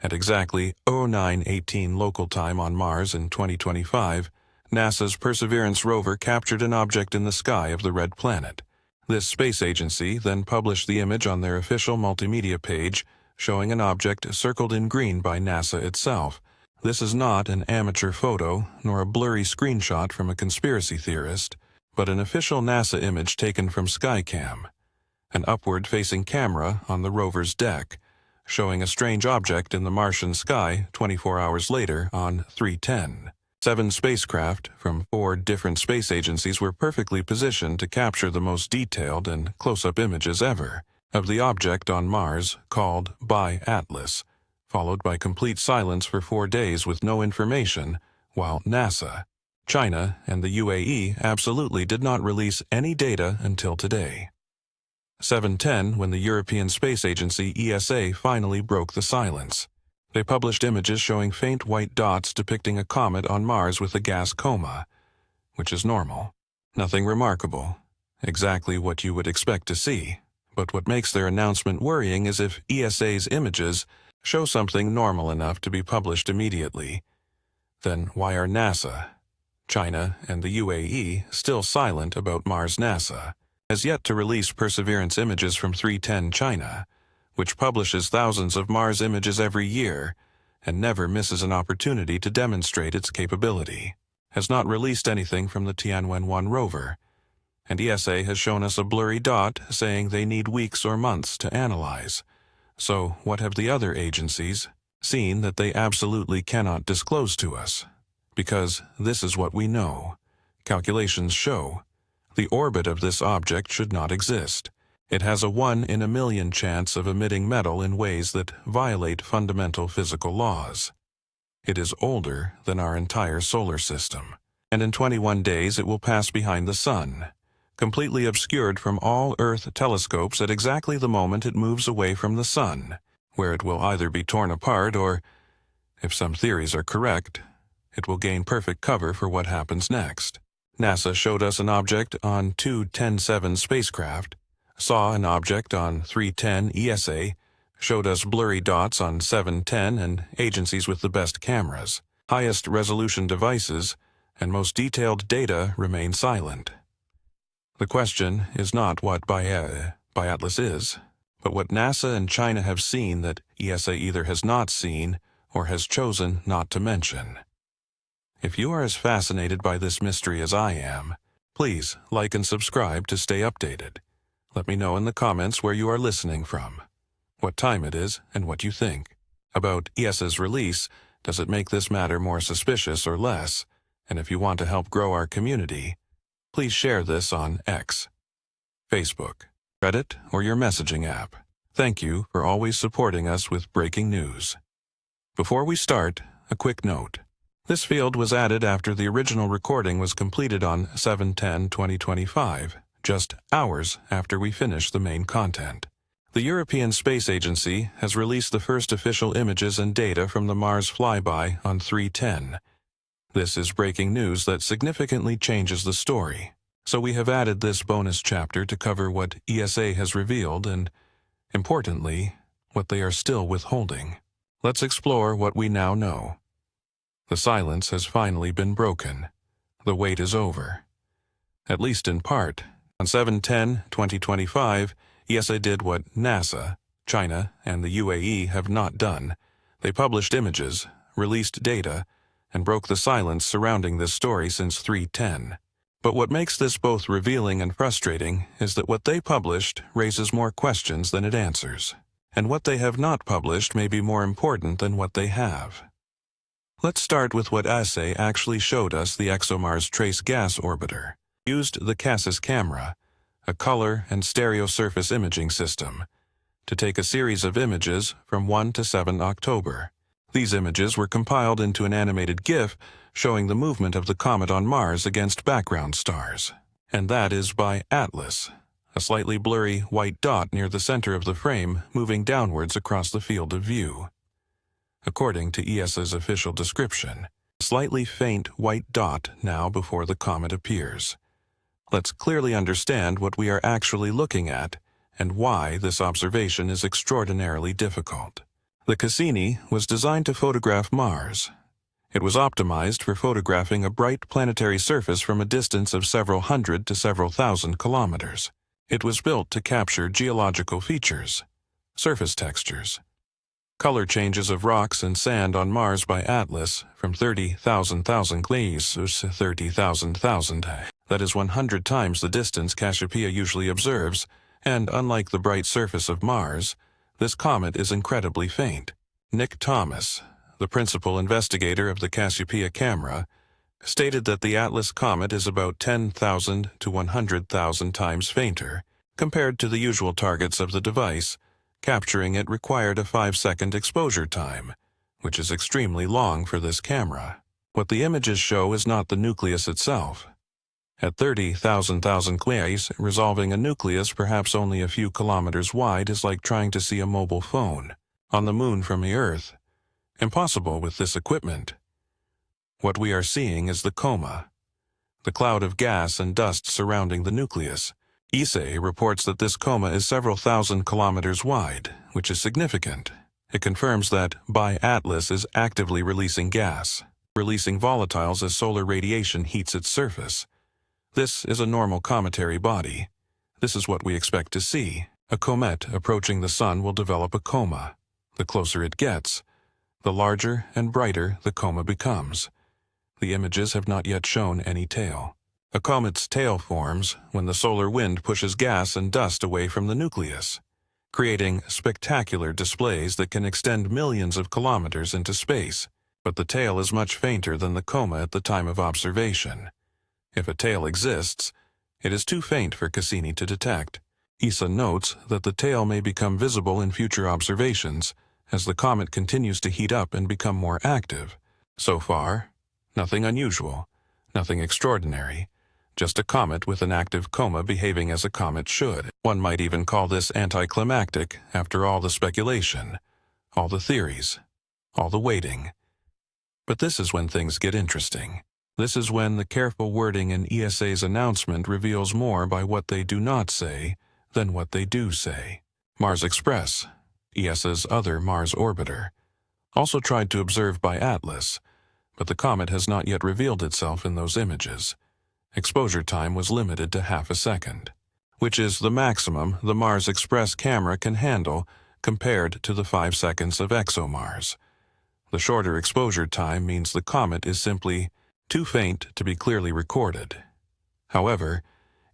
At exactly 09:18 local time on Mars in 2025, NASA's Perseverance rover captured an object in the sky of the red planet. This space agency then published the image on their official multimedia page, showing an object circled in green by NASA itself. This is not an amateur photo, nor a blurry screenshot from a conspiracy theorist, but an official NASA image taken from Skycam, an upward-facing camera on the rover's deck, showing a strange object in the Martian sky 24 hours later on 3:10. 7 spacecraft from 4 different space agencies were perfectly positioned to capture the most detailed and close-up images ever of the object on Mars called by Atlas, followed by complete silence for 4 days with no information, while NASA, China, and the UAE absolutely did not release any data until today. 7:10 when the European Space Agency ESA finally broke the silence. They published images showing faint white dots depicting a comet on Mars with a gas coma, which is normal. Nothing remarkable. Exactly what you would expect to see. But what makes their announcement worrying is if ESA's images show something normal enough to be published immediately, then why are NASA, China, and the UAE still silent about Mars? NASA has yet to release Perseverance images from 3:10 China, which publishes thousands of Mars images every year and never misses an opportunity to demonstrate its capability, has not released anything from the Tianwen-1 rover, and ESA has shown us a blurry dot saying they need weeks or months to analyze. So what have the other agencies seen that they absolutely cannot disclose to us? Because this is what we know. Calculations show the orbit of this object should not exist. It has a 1 in a million chance of emitting metal in ways that violate fundamental physical laws. It is older than our entire solar system, and in 21 days it will pass behind the Sun, completely obscured from all Earth telescopes at exactly the moment it moves away from the Sun, where it will either be torn apart or, if some theories are correct, it will gain perfect cover for what happens next. NASA showed us an object on 2:10-7 spacecraft, saw an object on 3:10 ESA, showed us blurry dots on 7:10 and agencies with the best cameras, highest resolution devices, and most detailed data remain silent. The question is not what by Atlas is, but what NASA and China have seen that ESA either has not seen or has chosen not to mention. If you are as fascinated by this mystery as I am, please like and subscribe to stay updated. Let me know in the comments where you are listening from, what time it is, and what you think. About ESA's release, does it make this matter more suspicious or less? And if you want to help grow our community, please share this on X, Facebook, Reddit, or your messaging app. Thank you for always supporting us with breaking news. Before we start, a quick note. This field was added after the original recording was completed on 7/10/2025. Just hours after we finish the main content. The European Space Agency has released the first official images and data from the Mars flyby on 3:10. This is breaking news that significantly changes the story, so we have added this bonus chapter to cover what ESA has revealed and, importantly, what they are still withholding. Let's explore what we now know. The silence has finally been broken. The wait is over. At least in part. On 7/10/2025, ESA did what NASA, China, and the UAE have not done. They published images, released data, and broke the silence surrounding this story since 3:10. But what makes this both revealing and frustrating is that what they published raises more questions than it answers, and what they have not published may be more important than what they have. Let's start with what ESA actually showed us. The ExoMars Trace Gas Orbiter used the CASIS camera, a color and stereo surface imaging system, to take a series of images from 1 to 7 October. These images were compiled into an animated GIF showing the movement of the comet on Mars against background stars. And that is by Atlas, a slightly blurry white dot near the center of the frame moving downwards across the field of view. According to ESA's official description, a slightly faint white dot now before the comet appears. Let's clearly understand what we are actually looking at and why this observation is extraordinarily difficult. The Cassini was designed to photograph Mars. It was optimized for photographing a bright planetary surface from a distance of several hundred to several thousand kilometers. It was built to capture geological features, surface textures, color changes of rocks and sand on Mars by Atlas from 30,000 glaciers to 30,000. That is 100 times the distance Cassiopeia usually observes, and unlike the bright surface of Mars, this comet is incredibly faint. Nick Thomas, the principal investigator of the Cassiopeia camera, stated that the Atlas comet is about 10,000 to 100,000 times fainter compared to the usual targets of the device. Capturing it required a 5-second exposure time, which is extremely long for this camera. What the images show is not the nucleus itself. At 30,000 glaciers, resolving a nucleus perhaps only a few kilometers wide is like trying to see a mobile phone on the moon from the Earth. Impossible with this equipment. What we are seeing is the coma, the cloud of gas and dust surrounding the nucleus. ESA reports that this coma is several thousand kilometers wide, which is significant. It confirms that Atlas is actively releasing gas, releasing volatiles as solar radiation heats its surface. This is a normal cometary body. This is what we expect to see. A comet approaching the Sun will develop a coma. The closer it gets, the larger and brighter the coma becomes. The images have not yet shown any tail. A comet's tail forms when the solar wind pushes gas and dust away from the nucleus, creating spectacular displays that can extend millions of kilometers into space. But the tail is much fainter than the coma at the time of observation. If a tail exists, it is too faint for Cassini to detect. ESA notes that the tail may become visible in future observations as the comet continues to heat up and become more active. So far, nothing unusual, nothing extraordinary. Just a comet with an active coma behaving as a comet should. One might even call this anticlimactic after all the speculation, all the theories, all the waiting. But this is when things get interesting. This is when the careful wording in ESA's announcement reveals more by what they do not say than what they do say. Mars Express, ESA's other Mars orbiter, also tried to observe by Atlas, but the comet has not yet revealed itself in those images. Exposure time was limited to half a second, which is the maximum the Mars Express camera can handle compared to the 5 seconds of ExoMars. The shorter exposure time means the comet is simply too faint to be clearly recorded. However,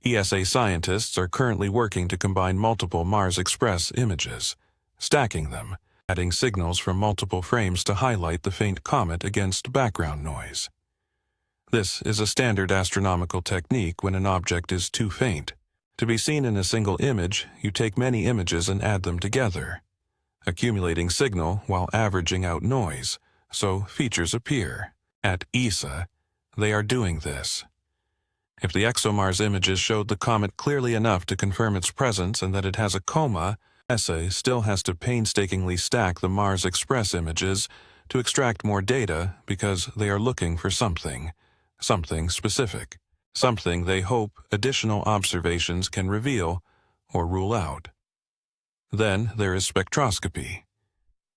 ESA scientists are currently working to combine multiple Mars Express images, stacking them, adding signals from multiple frames to highlight the faint comet against background noise. This is a standard astronomical technique when an object is too faint. To be seen in a single image, you take many images and add them together, accumulating signal while averaging out noise, so features appear. At ESA, they are doing this. If the ExoMars images showed the comet clearly enough to confirm its presence and that it has a coma, ESA still has to painstakingly stack the Mars Express images to extract more data because they are looking for something specific, something they hope additional observations can reveal or rule out. Then there is spectroscopy.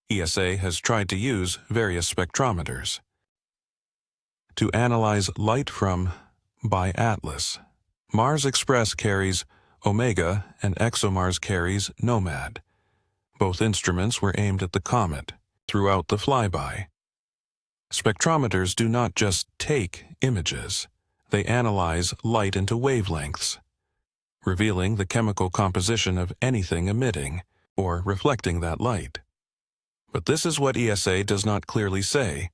ESA has tried to use various spectrometers to analyze light from Atlas. Mars Express carries Omega and ExoMars carries Nomad. Both instruments were aimed at the comet throughout the flyby. Spectrometers do not just take images, they analyze light into wavelengths, revealing the chemical composition of anything emitting or reflecting that light. But this is what ESA does not clearly say.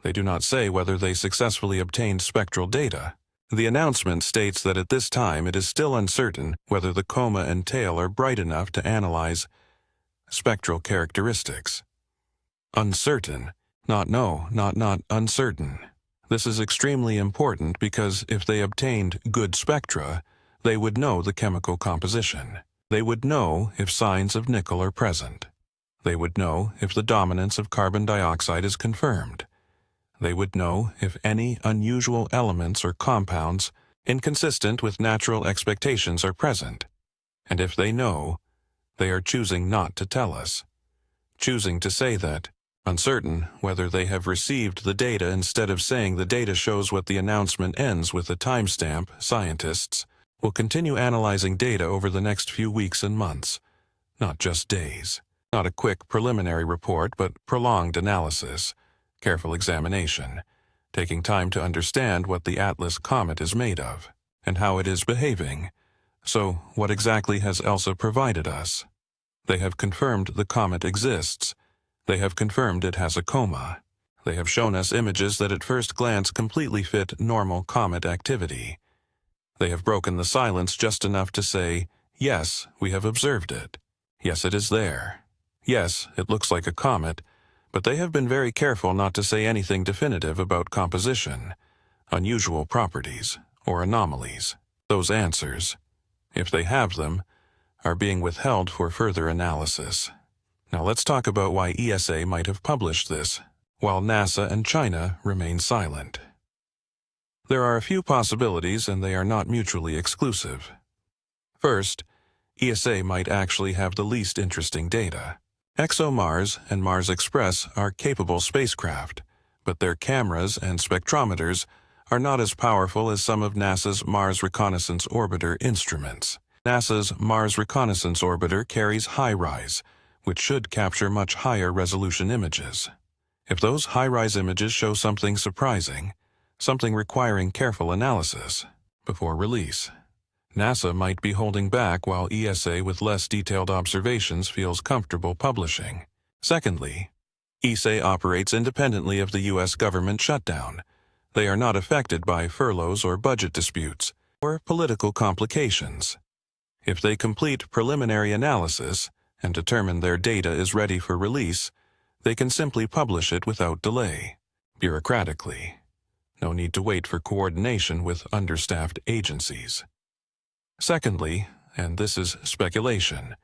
They do not say whether they successfully obtained spectral data. The announcement states that at this time it is still uncertain whether the coma and tail are bright enough to analyze spectral characteristics. Uncertain. Not uncertain. This is extremely important because if they obtained good spectra, they would know the chemical composition. They would know if signs of nickel are present. They would know if the dominance of carbon dioxide is confirmed. They would know if any unusual elements or compounds inconsistent with natural expectations are present. And if they know, they are choosing not to tell us. choosing to say that. Uncertain whether they have received the data instead of saying the data shows what the announcement ends with a timestamp, scientists will continue analyzing data over the next few weeks and months, not just days. Not a quick preliminary report, but prolonged analysis, careful examination, taking time to understand what the Atlas comet is made of and how it is behaving. So, what exactly has ELSA provided us? They have confirmed the comet exists. They have confirmed it has a coma. They have shown us images that at first glance completely fit normal comet activity. They have broken the silence just enough to say, yes, we have observed it. Yes, it is there. Yes, it looks like a comet, but they have been very careful not to say anything definitive about composition, unusual properties, or anomalies. Those answers, if they have them, are being withheld for further analysis. Now let's talk about why ESA might have published this, while NASA and China remain silent. There are a few possibilities, and they are not mutually exclusive. First, ESA might actually have the least interesting data. ExoMars and Mars Express are capable spacecraft, but their cameras and spectrometers are not as powerful as some of NASA's Mars Reconnaissance Orbiter instruments. NASA's Mars Reconnaissance Orbiter carries HiRISE, which should capture much higher resolution images. If those high-rise images show something surprising, something requiring careful analysis before release, NASA might be holding back while ESA with less detailed observations feels comfortable publishing. Secondly, ESA operates independently of the U.S. government shutdown. They are not affected by furloughs or budget disputes or political complications. If they complete preliminary analysis and determine their data is ready for release, they can simply publish it without delay, bureaucratically. No need to wait for coordination with understaffed agencies. Secondly, and this is speculation,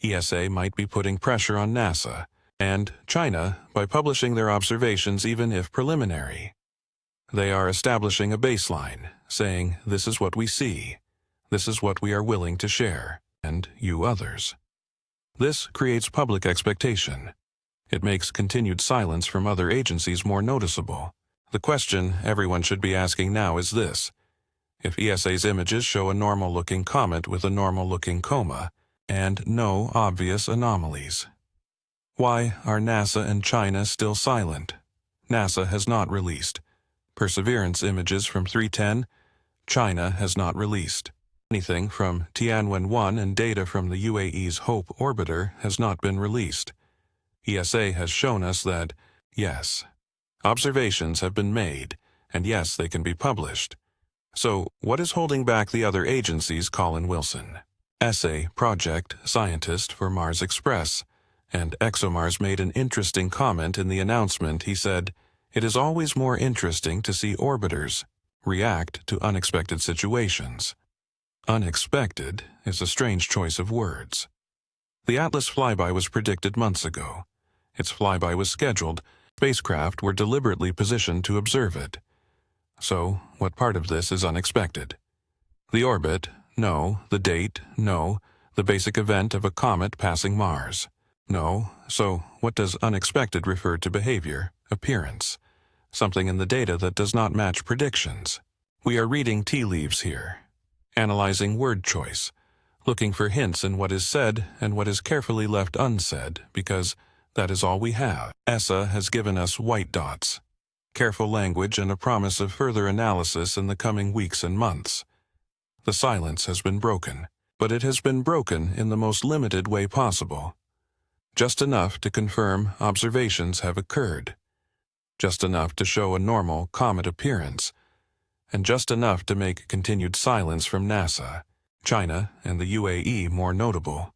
ESA might be putting pressure on NASA and China by publishing their observations even if preliminary. They are establishing a baseline, saying, this is what we see, this is what we are willing to share, and you others. This creates public expectation. It makes continued silence from other agencies more noticeable. The question everyone should be asking now is this: if ESA's images show a normal-looking comet with a normal-looking coma, and no obvious anomalies, why are NASA and China still silent? NASA has not released Perseverance images from 310. China has not released anything from Tianwen-1, and data from the UAE's Hope orbiter has not been released. ESA has shown us that, yes, observations have been made, and yes, they can be published. So, what is holding back the other agencies? Colin Wilson, essay project scientist for Mars Express, and ExoMars, made an interesting comment in the announcement. He said, "It is always more interesting to see orbiters react to unexpected situations." Unexpected is a strange choice of words. The Atlas flyby was predicted months ago. Its flyby was scheduled. Spacecraft were deliberately positioned to observe it. So, what part of this is unexpected? The orbit? No. The date? No. The basic event of a comet passing Mars? No. So, what does unexpected refer to? Behavior, appearance, something in the data that does not match predictions. We are reading tea leaves here, analyzing word choice, looking for hints in what is said and what is carefully left unsaid, because that is all we have. ESA has given us white dots, careful language, and a promise of further analysis in the coming weeks and months. The silence has been broken, but it has been broken in the most limited way possible. Just enough to confirm observations have occurred, just enough to show a normal comet appearance, and just enough to make continued silence from NASA, China, and the UAE more notable.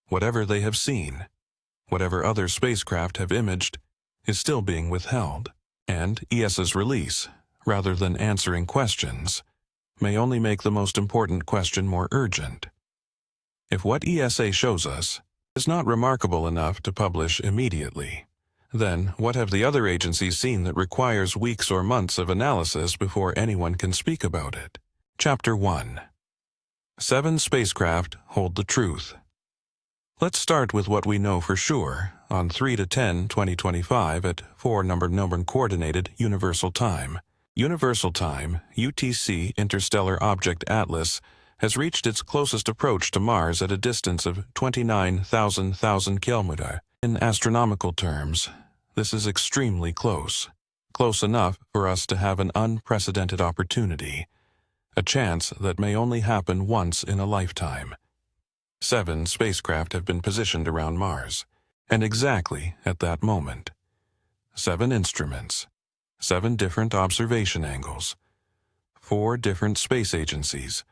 Whatever they have seen, whatever other spacecraft have imaged, is still being withheld, and ESA's release, rather than answering questions, may only make the most important question more urgent. If what ESA shows us is not remarkable enough to publish immediately, then what have the other agencies seen that requires weeks or months of analysis before anyone can speak about it? Chapter 1. 7 spacecraft hold the truth. Let's start with what we know for sure on 3/10/2025 at 4 number coordinated Universal Time. Universal Time, UTC Interstellar Object Atlas, has reached its closest approach to Mars at a distance of 29,000 kilometers. In astronomical terms, this is extremely close. Close enough for us to have an unprecedented opportunity, a chance that may only happen once in a lifetime. 7 spacecraft have been positioned around Mars, and exactly at that moment. 7 instruments, 7 different observation angles, 4 different space agencies,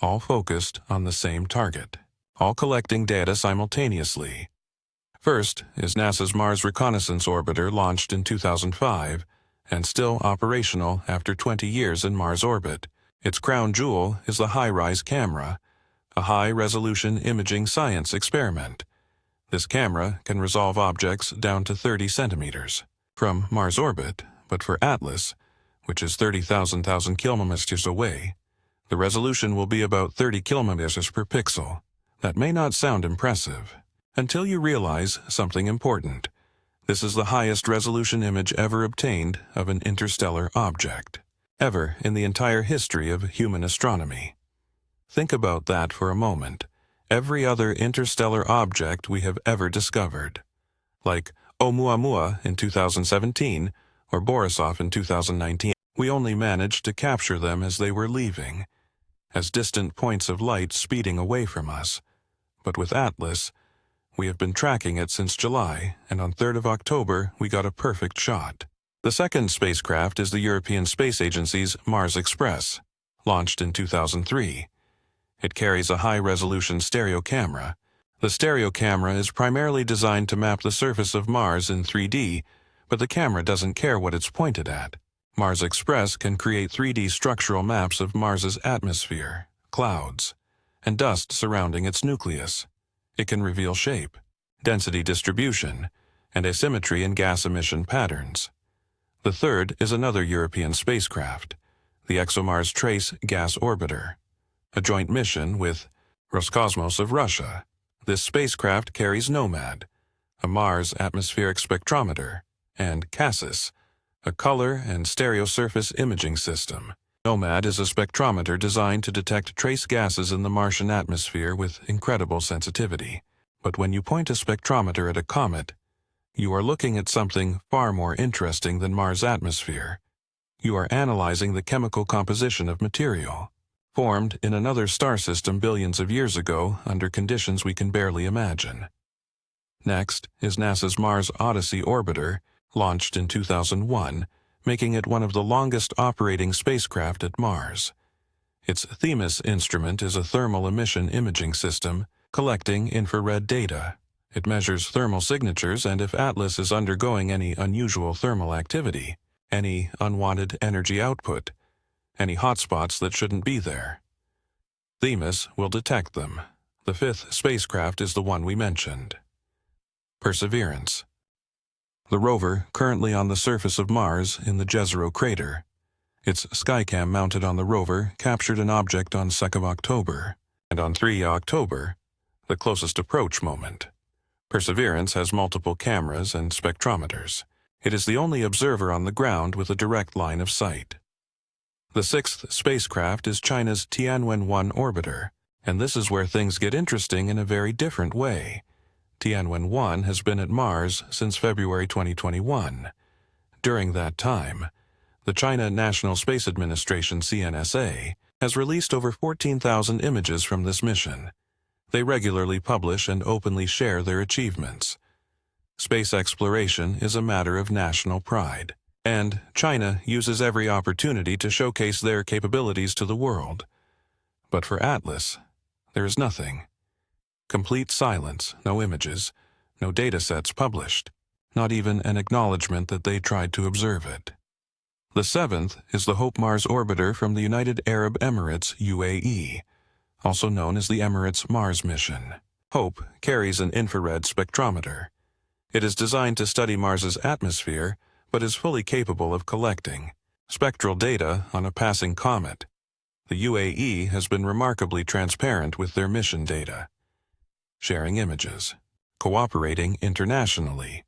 all focused on the same target, all collecting data simultaneously. First is NASA's Mars Reconnaissance Orbiter, launched in 2005 and still operational after 20 years in Mars orbit. Its crown jewel is the HiRISE camera, a high-resolution imaging science experiment. This camera can resolve objects down to 30 centimeters from Mars orbit, but for Atlas, which is 30,000 kilometers away, the resolution will be about 30 kilometers per pixel. That may not sound impressive until you realize something important. This is the highest resolution image ever obtained of an interstellar object, ever in the entire history of human astronomy. Think about that for a moment. Every other interstellar object we have ever discovered, like Oumuamua in 2017 or Borisov in 2019, we only managed to capture them as they were leaving, as distant points of light speeding away from us. But with Atlas, we have been tracking it since July, and on 3rd of October we got a perfect shot. The second spacecraft is the European Space Agency's Mars Express, launched in 2003. It carries a high-resolution stereo camera. The stereo camera is primarily designed to map the surface of Mars in 3D, but the camera doesn't care what it's pointed at. Mars Express can create 3D structural maps of Mars's atmosphere, clouds, and dust surrounding its nucleus. It can reveal shape, density distribution, and asymmetry in gas emission patterns. The third is another European spacecraft, the ExoMars Trace Gas Orbiter, a joint mission with Roscosmos of Russia. This spacecraft carries NOMAD, a Mars atmospheric spectrometer, and CASIS, a color and stereo surface imaging system. NOMAD is a spectrometer designed to detect trace gases in the Martian atmosphere with incredible sensitivity. But when you point a spectrometer at a comet, you are looking at something far more interesting than Mars' atmosphere. You are analyzing the chemical composition of material, formed in another star system billions of years ago under conditions we can barely imagine. Next is NASA's Mars Odyssey Orbiter, launched in 2001, making it one of the longest operating spacecraft at Mars. Its THEMIS instrument is a thermal emission imaging system collecting infrared data. It measures thermal signatures and if Atlas is undergoing any unusual thermal activity, any unwanted energy output, any hotspots that shouldn't be there. THEMIS will detect them. The 5th spacecraft is the one we mentioned. Perseverance. The rover, currently on the surface of Mars in the Jezero crater. Its Skycam mounted on the rover captured an object on 2nd October, and on 3 October, the closest approach moment. Perseverance has multiple cameras and spectrometers. It is the only observer on the ground with a direct line of sight. The 6th spacecraft is China's Tianwen-1 orbiter, and this is where things get interesting in a very different way. Tianwen-1 has been at Mars since February 2021. During that time, the China National Space Administration (CNSA) has released over 14,000 images from this mission. They regularly publish and openly share their achievements. Space exploration is a matter of national pride, and China uses every opportunity to showcase their capabilities to the world. But for Atlas, there is nothing. Complete silence, no images, no data sets published, not even an acknowledgement that they tried to observe it. The 7th is the Hope Mars Orbiter from the United Arab Emirates (UAE), also known as the Emirates Mars Mission. Hope carries an infrared spectrometer. It is designed to study Mars's atmosphere, but is fully capable of collecting spectral data on a passing comet. The UAE has been remarkably transparent with their mission data. sharing images, cooperating internationally,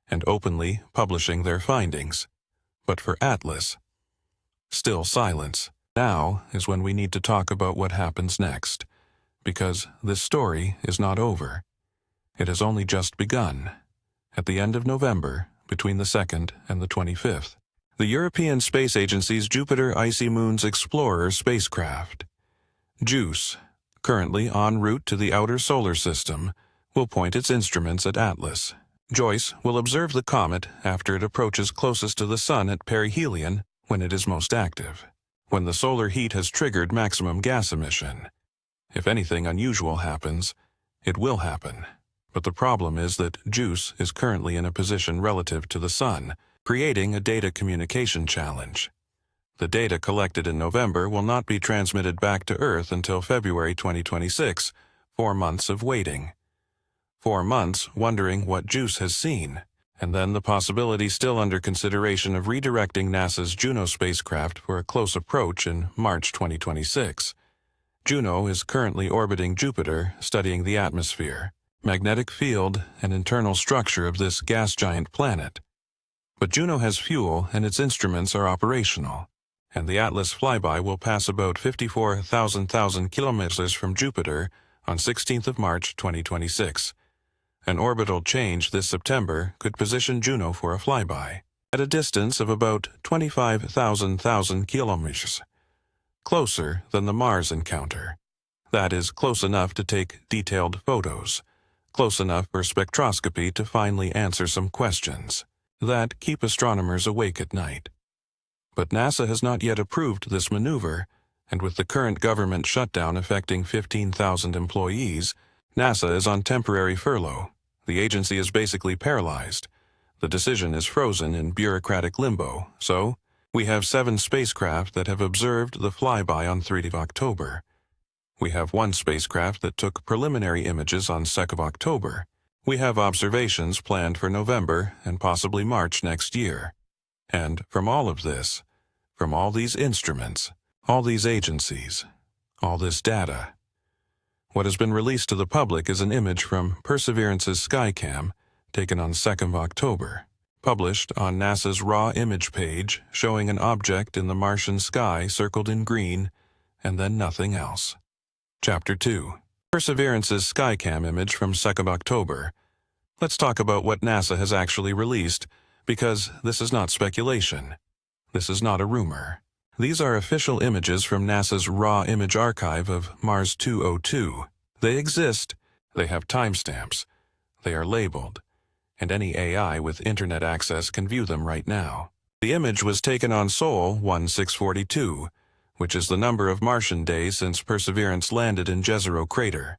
and openly publishing their findings. But for Atlas, still silence. Now is when we need to talk about what happens next, because this story is not over. It has only just begun. At the end of November, between the 2nd and the 25th, the European Space Agency's Jupiter Icy Moons Explorer spacecraft, JUICE, currently en route to the outer solar system, will point its instruments at Atlas. JUICE will observe the comet after it approaches closest to the Sun at perihelion when it is most active, when the solar heat has triggered maximum gas emission. If anything unusual happens, it will happen. But the problem is that JUICE is currently in a position relative to the Sun, creating a data communication challenge. The data collected in November will not be transmitted back to Earth until February 2026, 4 months of waiting. 4 months wondering what JUICE has seen, and then the possibility still under consideration of redirecting NASA's Juno spacecraft for a close approach in March 2026. Juno is currently orbiting Jupiter, studying the atmosphere, magnetic field, and internal structure of this gas giant planet. But Juno has fuel and its instruments are operational, and the Atlas flyby will pass about 54,000 kilometers from Jupiter on 16th of March 2026. An orbital change this September could position Juno for a flyby at a distance of about 25,000 kilometers, closer than the Mars encounter. That is close enough to take detailed photos, close enough for spectroscopy to finally answer some questions that keep astronomers awake at night. But NASA has not yet approved this maneuver, and with the current government shutdown affecting 15,000 employees, NASA is on temporary furlough. The agency is basically paralyzed. The decision is frozen in bureaucratic limbo, so we have 7 spacecraft that have observed the flyby on 3rd of October. We have 1 spacecraft that took preliminary images on 2nd of October. We have observations planned for November and possibly March next year. And from all of this, from all these instruments, all these agencies, all this data, what has been released to the public is an image from Perseverance's Skycam taken on 2nd of October, published on NASA's raw image page showing an object in the Martian sky circled in green and then nothing else. Chapter 2. Perseverance's Skycam image from 2nd October. Let's talk about what NASA has actually released, because this is not speculation. This is not a rumor. These are official images from NASA's raw image archive of Mars 202. They exist, they have timestamps, they are labeled, and any AI with internet access can view them right now. The image was taken on Sol 1642, which is the number of Martian days since Perseverance landed in Jezero crater.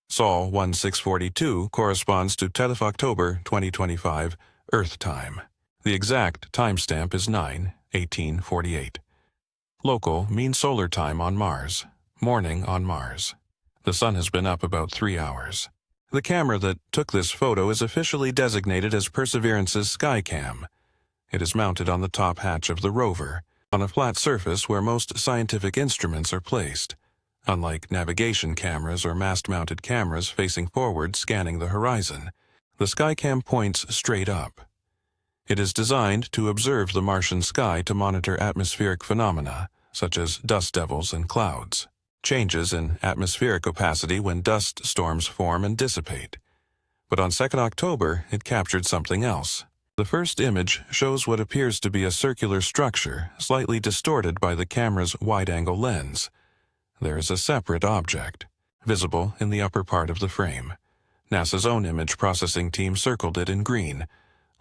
Sol 1642 corresponds to 10th of October 2025, Earth time. The exact timestamp is 9/1848. Local mean solar time on Mars, morning on Mars. The sun has been up about 3 hours. The camera that took this photo is officially designated as Perseverance's Skycam. It is mounted on the top hatch of the rover, on a flat surface where most scientific instruments are placed. Unlike navigation cameras or mast-mounted cameras facing forward scanning the horizon, the Skycam points straight up. It is designed to observe the Martian sky to monitor atmospheric phenomena, such as dust devils and clouds, changes in atmospheric opacity when dust storms form and dissipate. But on 2nd October, it captured something else. The first image shows what appears to be a circular structure, slightly distorted by the camera's wide-angle lens. There is a separate object, visible in the upper part of the frame. NASA's own image processing team circled it in green.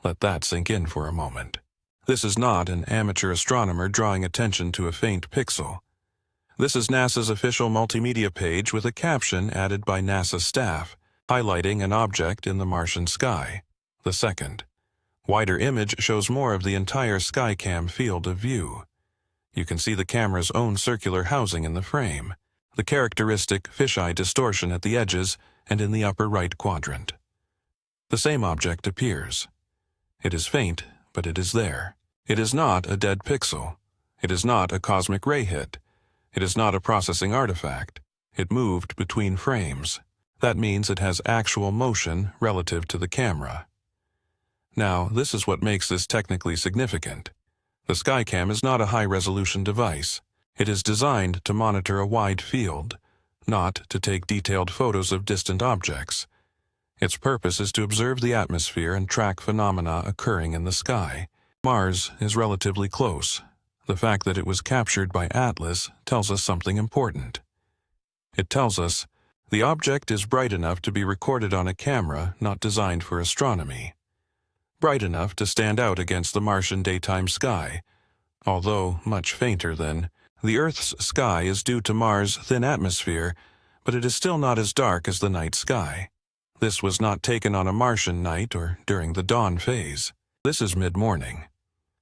Let that sink in for a moment. This is not an amateur astronomer drawing attention to a faint pixel. This is NASA's official multimedia page with a caption added by NASA staff, highlighting an object in the Martian sky. The second, wider image shows more of the entire Skycam field of view. You can see the camera's own circular housing in the frame, the characteristic fisheye distortion at the edges and in the upper right quadrant. The same object appears. It is faint, but it is there. It is not a dead pixel. It is not a cosmic ray hit. It is not a processing artifact. It moved between frames. That means it has actual motion relative to the camera. Now, this is what makes this technically significant. The Skycam is not a high-resolution device. It is designed to monitor a wide field, not to take detailed photos of distant objects. Its purpose is to observe the atmosphere and track phenomena occurring in the sky. Mars is relatively close. The fact that it was captured by Atlas tells us something important. It tells us the object is bright enough to be recorded on a camera not designed for astronomy. Bright enough to stand out against the Martian daytime sky, although much fainter than the Earth's sky is due to Mars' thin atmosphere, but it is still not as dark as the night sky. This was not taken on a Martian night or during the dawn phase. This is mid-morning.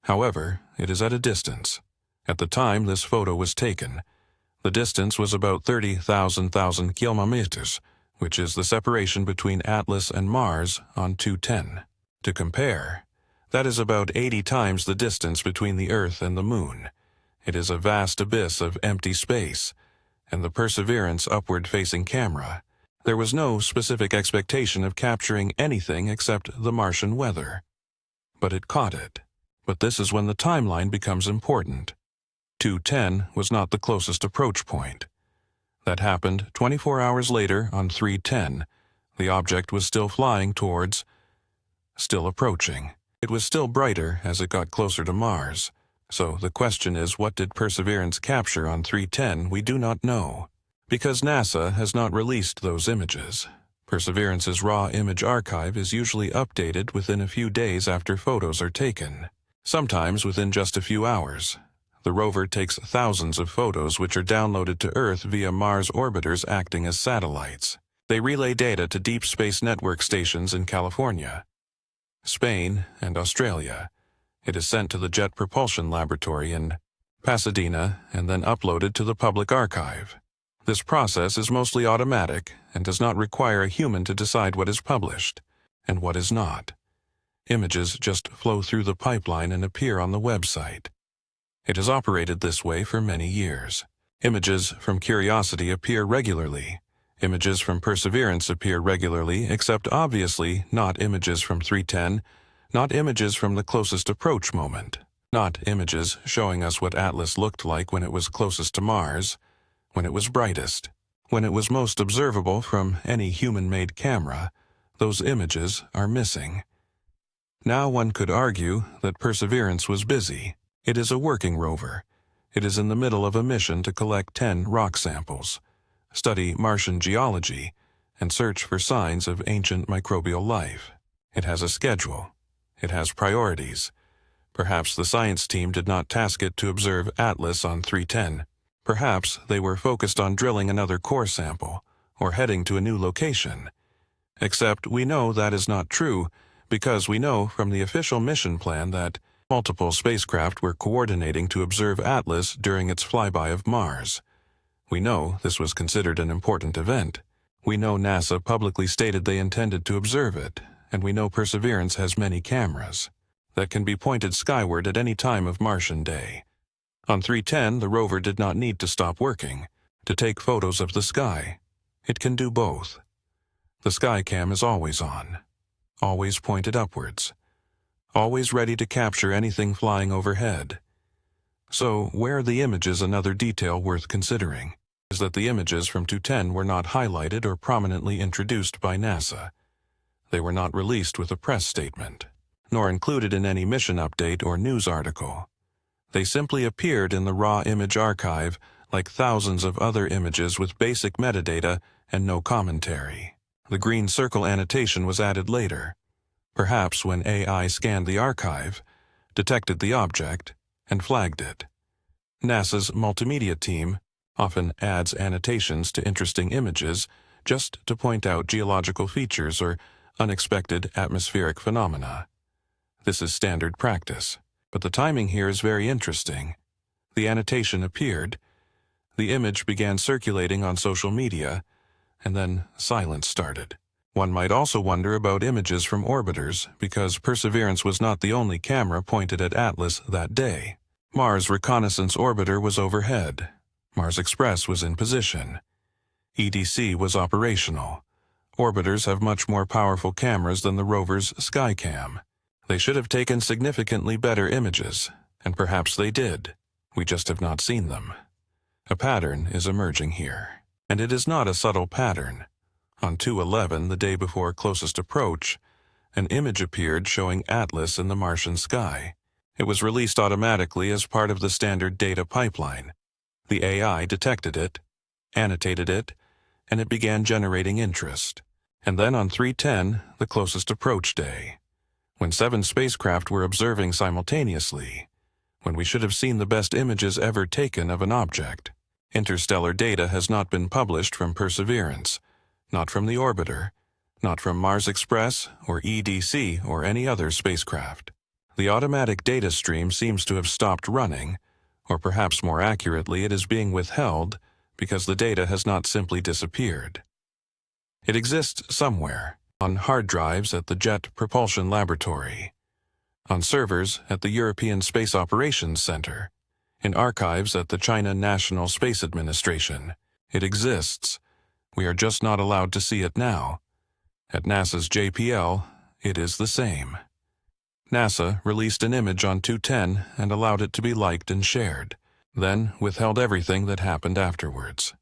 However, it is at a distance. At the time this photo was taken, the distance was about 30,000 kilometers, which is the separation between Atlas and Mars on 210. To compare, that is about 80 times the distance between the Earth and the Moon. It is a vast abyss of empty space, and the Perseverance upward-facing camera. There was no specific expectation of capturing anything except the Martian weather. But it caught it. But this is when the timeline becomes important. 210 was not the closest approach point. That happened 24 hours later on 310. The object was still flying towards, still approaching. It was still brighter as it got closer to Mars. So the question is, what did Perseverance capture on 310? We do not know, because NASA has not released those images. Perseverance's raw image archive is usually updated within a few days after photos are taken, sometimes within just a few hours. The rover takes thousands of photos which are downloaded to Earth via Mars orbiters acting as satellites. They relay data to deep space network stations in California, Spain, and Australia. It is sent to the Jet Propulsion Laboratory in Pasadena and then uploaded to the public archive. This process is mostly automatic and does not require a human to decide what is published and what is not. Images just flow through the pipeline and appear on the website. It has operated this way for many years. Images from Curiosity appear regularly. Images from Perseverance appear regularly, except obviously not images from 310, not images from the closest approach moment, not images showing us what Atlas looked like when it was closest to Mars, when it was brightest, when it was most observable from any human-made camera. Those images are missing. Now one could argue that Perseverance was busy. It is a working rover. It is in the middle of a mission to collect 10 rock samples, study Martian geology, and search for signs of ancient microbial life. It has a schedule. It has priorities. Perhaps the science team did not task it to observe Atlas on 310. Perhaps they were focused on drilling another core sample or heading to a new location. Except we know that is not true because we know from the official mission plan that multiple spacecraft were coordinating to observe Atlas during its flyby of Mars. We know this was considered an important event. We know NASA publicly stated they intended to observe it, and we know Perseverance has many cameras that can be pointed skyward at any time of Martian day. On 310, the rover did not need to stop working to take photos of the sky. It can do both. The Skycam is always on, always pointed upwards, always ready to capture anything flying overhead. So, where are the images? Another detail worth considering is that the images from 210 were not highlighted or prominently introduced by NASA. They were not released with a press statement, nor included in any mission update or news article. They simply appeared in the raw image archive like thousands of other images with basic metadata and no commentary. The green circle annotation was added later, perhaps when AI scanned the archive, detected the object, and flagged it. NASA's multimedia team often adds annotations to interesting images just to point out geological features or unexpected atmospheric phenomena. This is standard practice, but the timing here is very interesting. The annotation appeared, the image began circulating on social media, and then silence started. One might also wonder about images from orbiters, because Perseverance was not the only camera pointed at Atlas that day. Mars Reconnaissance Orbiter was overhead. Mars Express was in position. EDC was operational. Orbiters have much more powerful cameras than the rover's Skycam. They should have taken significantly better images, and perhaps they did. We just have not seen them. A pattern is emerging here, and it is not a subtle pattern. On 2/11, the day before closest approach, an image appeared showing Atlas in the Martian sky. It was released automatically as part of the standard data pipeline. The AI detected it, annotated it, and it began generating interest. And then on 3/10, the closest approach day, when 7 spacecraft were observing simultaneously, when we should have seen the best images ever taken of an object. Interstellar data has not been published from Perseverance, not from the orbiter, not from Mars Express or EDC or any other spacecraft. The automatic data stream seems to have stopped running, or perhaps more accurately, it is being withheld because the data has not simply disappeared. It exists somewhere, on hard drives at the Jet Propulsion Laboratory, on servers at the European Space Operations Center, in archives at the China National Space Administration. It exists. We are just not allowed to see it now. At NASA's JPL, it is the same. NASA released an image on 2/10 and allowed it to be liked and shared, then withheld everything that happened afterwards.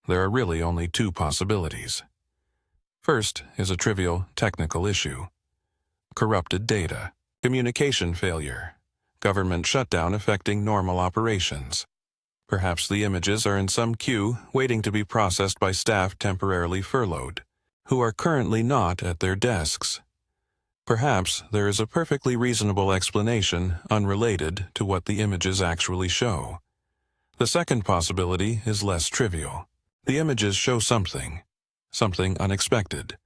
There are really only 2 possibilities. First is a trivial technical issue. Corrupted data, communication failure, government shutdown affecting normal operations. Perhaps the images are in some queue waiting to be processed by staff temporarily furloughed, who are currently not at their desks. Perhaps there is a perfectly reasonable explanation unrelated to what the images actually show. The second possibility is less trivial. The images show something unexpected,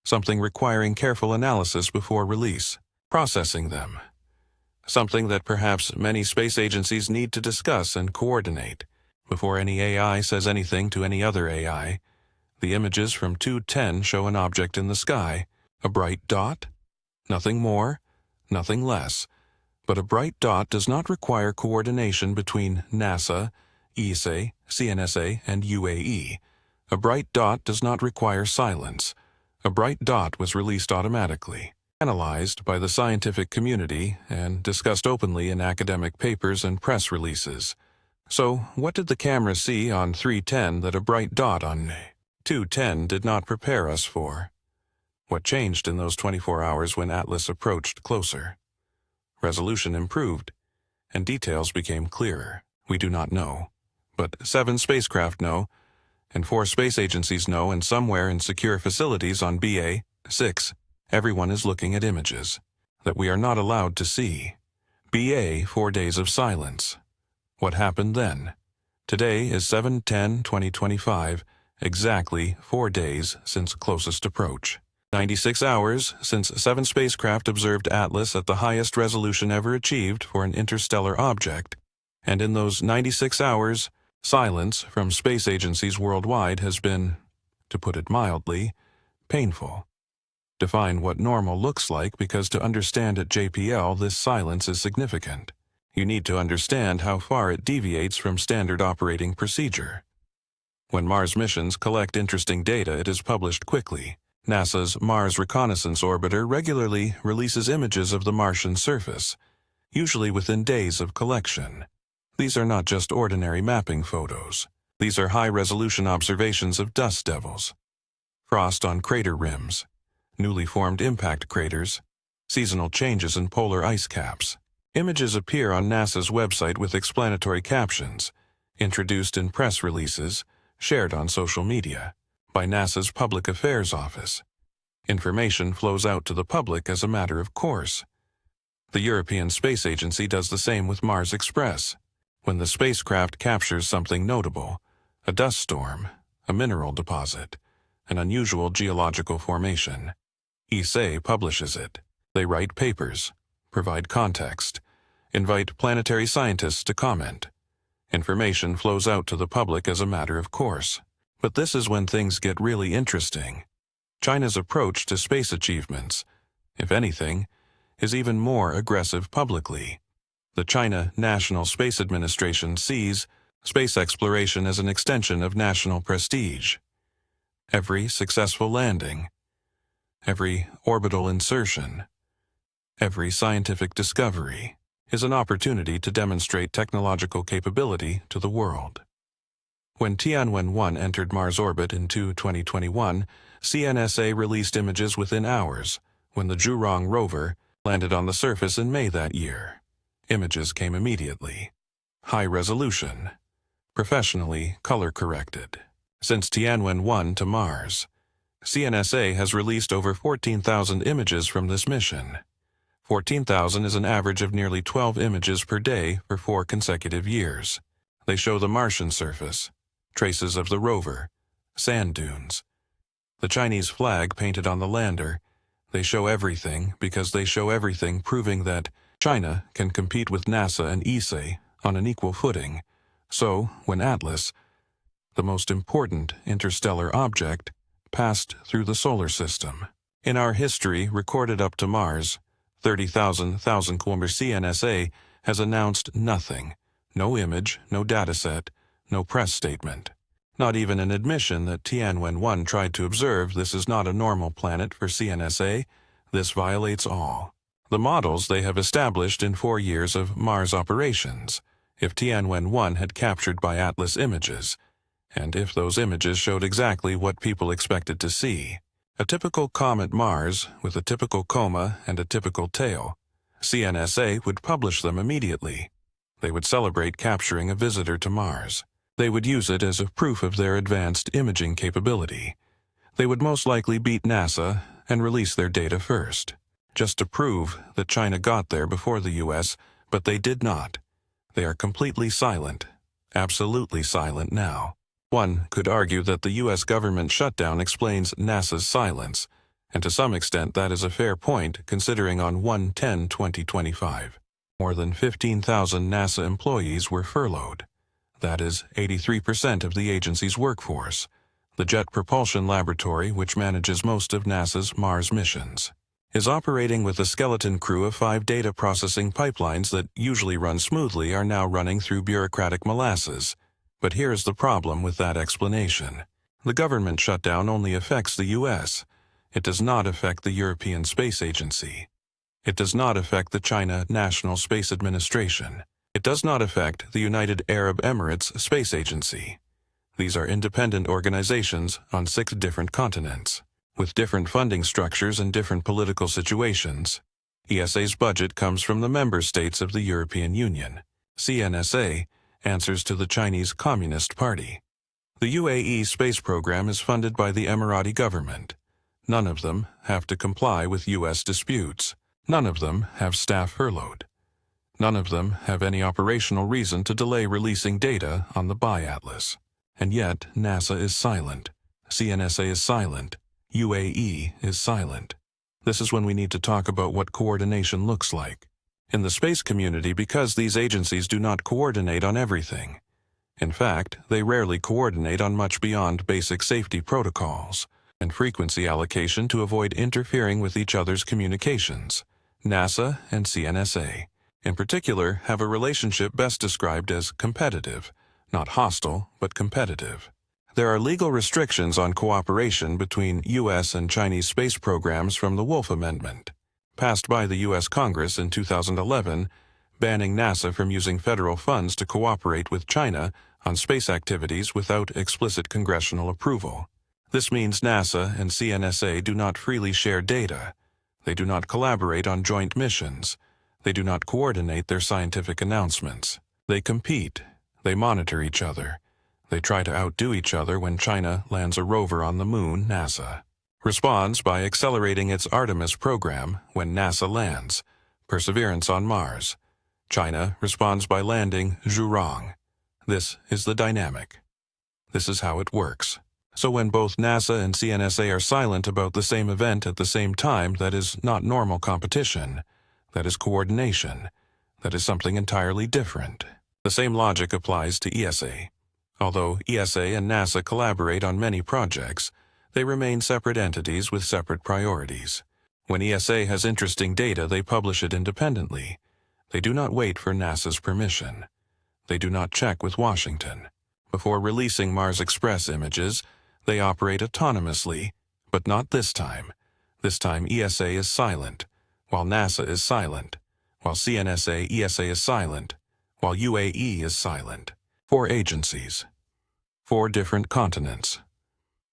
something requiring careful analysis before release, processing them. Something that perhaps many space agencies need to discuss and coordinate before any AI says anything to any other AI. The images from 2/10 show an object in the sky, a bright dot. Nothing more, nothing less. But a bright dot does not require coordination between NASA, ESA, CNSA, and UAE. A bright dot does not require silence. A bright dot was released automatically, analyzed by the scientific community, and discussed openly in academic papers and press releases. So, what did the camera see on 3/10 that a bright dot on 2/10 did not prepare us for? What changed in those 24 hours when Atlas approached closer? Resolution improved, and details became clearer. We do not know, but 7 spacecraft know, and 4 space agencies know, and somewhere in secure facilities on BA-6, everyone is looking at images that we are not allowed to see. BA 4 days of silence. What happened then? Today is 7/10/2025, exactly 4 days since closest approach. 96 hours since 7 spacecraft observed Atlas at the highest resolution ever achieved for an interstellar object, and in those 96 hours, silence from space agencies worldwide has been, to put it mildly, painful. Define what normal looks like, because to understand at JPL this silence is significant. You need to understand how far it deviates from standard operating procedure. When Mars missions collect interesting data, it is published quickly. NASA's Mars Reconnaissance Orbiter regularly releases images of the Martian surface, usually within days of collection. These are not just ordinary mapping photos. These are high-resolution observations of dust devils, frost on crater rims, newly formed impact craters, seasonal changes in polar ice caps. Images appear on NASA's website with explanatory captions, introduced in press releases, shared on social media, by NASA's Public Affairs Office. Information flows out to the public as a matter of course. The European Space Agency does the same with Mars Express. When the spacecraft captures something notable, a dust storm, a mineral deposit, an unusual geological formation, ESA publishes it. They write papers, provide context, invite planetary scientists to comment. Information flows out to the public as a matter of course. But this is when things get really interesting. China's approach to space achievements, if anything, is even more aggressive publicly. The China National Space Administration sees space exploration as an extension of national prestige. Every successful landing, every orbital insertion, every scientific discovery is an opportunity to demonstrate technological capability to the world. When Tianwen-1 entered Mars orbit in 2021, CNSA released images within hours, when the Zhurong rover landed on the surface in May that year. Images came immediately. High resolution, professionally color-corrected. Since Tianwen-1 to Mars, CNSA has released over 14,000 images from this mission. 14,000 is an average of nearly 12 images per day for 4 consecutive years. They show the Martian surface, traces of the rover, sand dunes, the Chinese flag painted on the lander. They show everything because they show everything, proving that China can compete with NASA and ESA on an equal footing. So, when Atlas, the most important interstellar object, passed through the solar system, in our history recorded up to Mars, 30,000 km CNSA has announced nothing. No image, no dataset, no press statement. Not even an admission that Tianwen-1 tried to observe this is not a normal planet for CNSA. This violates all the models they have established in 4 years of Mars operations. If Tianwen-1 had captured by Atlas images, and if those images showed exactly what people expected to see, a typical comet Mars with a typical coma and a typical tail, CNSA would publish them immediately. They would celebrate capturing a visitor to Mars. They would use it as a proof of their advanced imaging capability. They would most likely beat NASA and release their data first, just to prove that China got there before the US, but they did not. They are completely silent, absolutely silent now. One could argue that the US government shutdown explains NASA's silence, and to some extent that is a fair point considering on 1/10/2025, more than 15,000 NASA employees were furloughed. That is 83% of the agency's workforce, the Jet Propulsion Laboratory, which manages most of NASA's Mars missions, is operating with a skeleton crew of 5 data processing pipelines that usually run smoothly are now running through bureaucratic molasses. But here is the problem with that explanation. The government shutdown only affects the US. It does not affect the European Space Agency. It does not affect the China National Space Administration. It does not affect the United Arab Emirates Space Agency. These are independent organizations on 6 different continents, with different funding structures and different political situations. ESA's budget comes from the member states of the European Union. CNSA answers to the Chinese Communist Party. The UAE space program is funded by the Emirati government. None of them have to comply with US disputes. None of them have staff furloughed. None of them have any operational reason to delay releasing data on the bi-atlas. And yet, NASA is silent. CNSA is silent. UAE is silent. This is when we need to talk about what coordination looks like. In the space community, because these agencies do not coordinate on everything. In fact, they rarely coordinate on much beyond basic safety protocols and frequency allocation to avoid interfering with each other's communications. NASA and CNSA, in particular, have a relationship best described as competitive, not hostile, but competitive. There are legal restrictions on cooperation between U.S. and Chinese space programs from the Wolf Amendment, passed by the U.S. Congress in 2011, banning NASA from using federal funds to cooperate with China on space activities without explicit congressional approval. This means NASA and CNSA do not freely share data. They do not collaborate on joint missions. They do not coordinate their scientific announcements. They compete. They monitor each other. They try to outdo each other. When China lands a rover on the moon, NASA responds by accelerating its Artemis program. When NASA lands Perseverance on Mars, China responds by landing Zhurong. This is the dynamic. This is how it works. So when both NASA and CNSA are silent about the same event at the same time, that is not normal competition. That is coordination. That is something entirely different. The same logic applies to ESA. Although ESA and NASA collaborate on many projects, they remain separate entities with separate priorities. When ESA has interesting data, they publish it independently. They do not wait for NASA's permission. They do not check with Washington. Before releasing Mars Express images, They operate autonomously, but not this time. This time ESA is silent, while NASA is silent, while CNSA ESA is silent, while UAE is silent. 4 agencies, 4 different continents,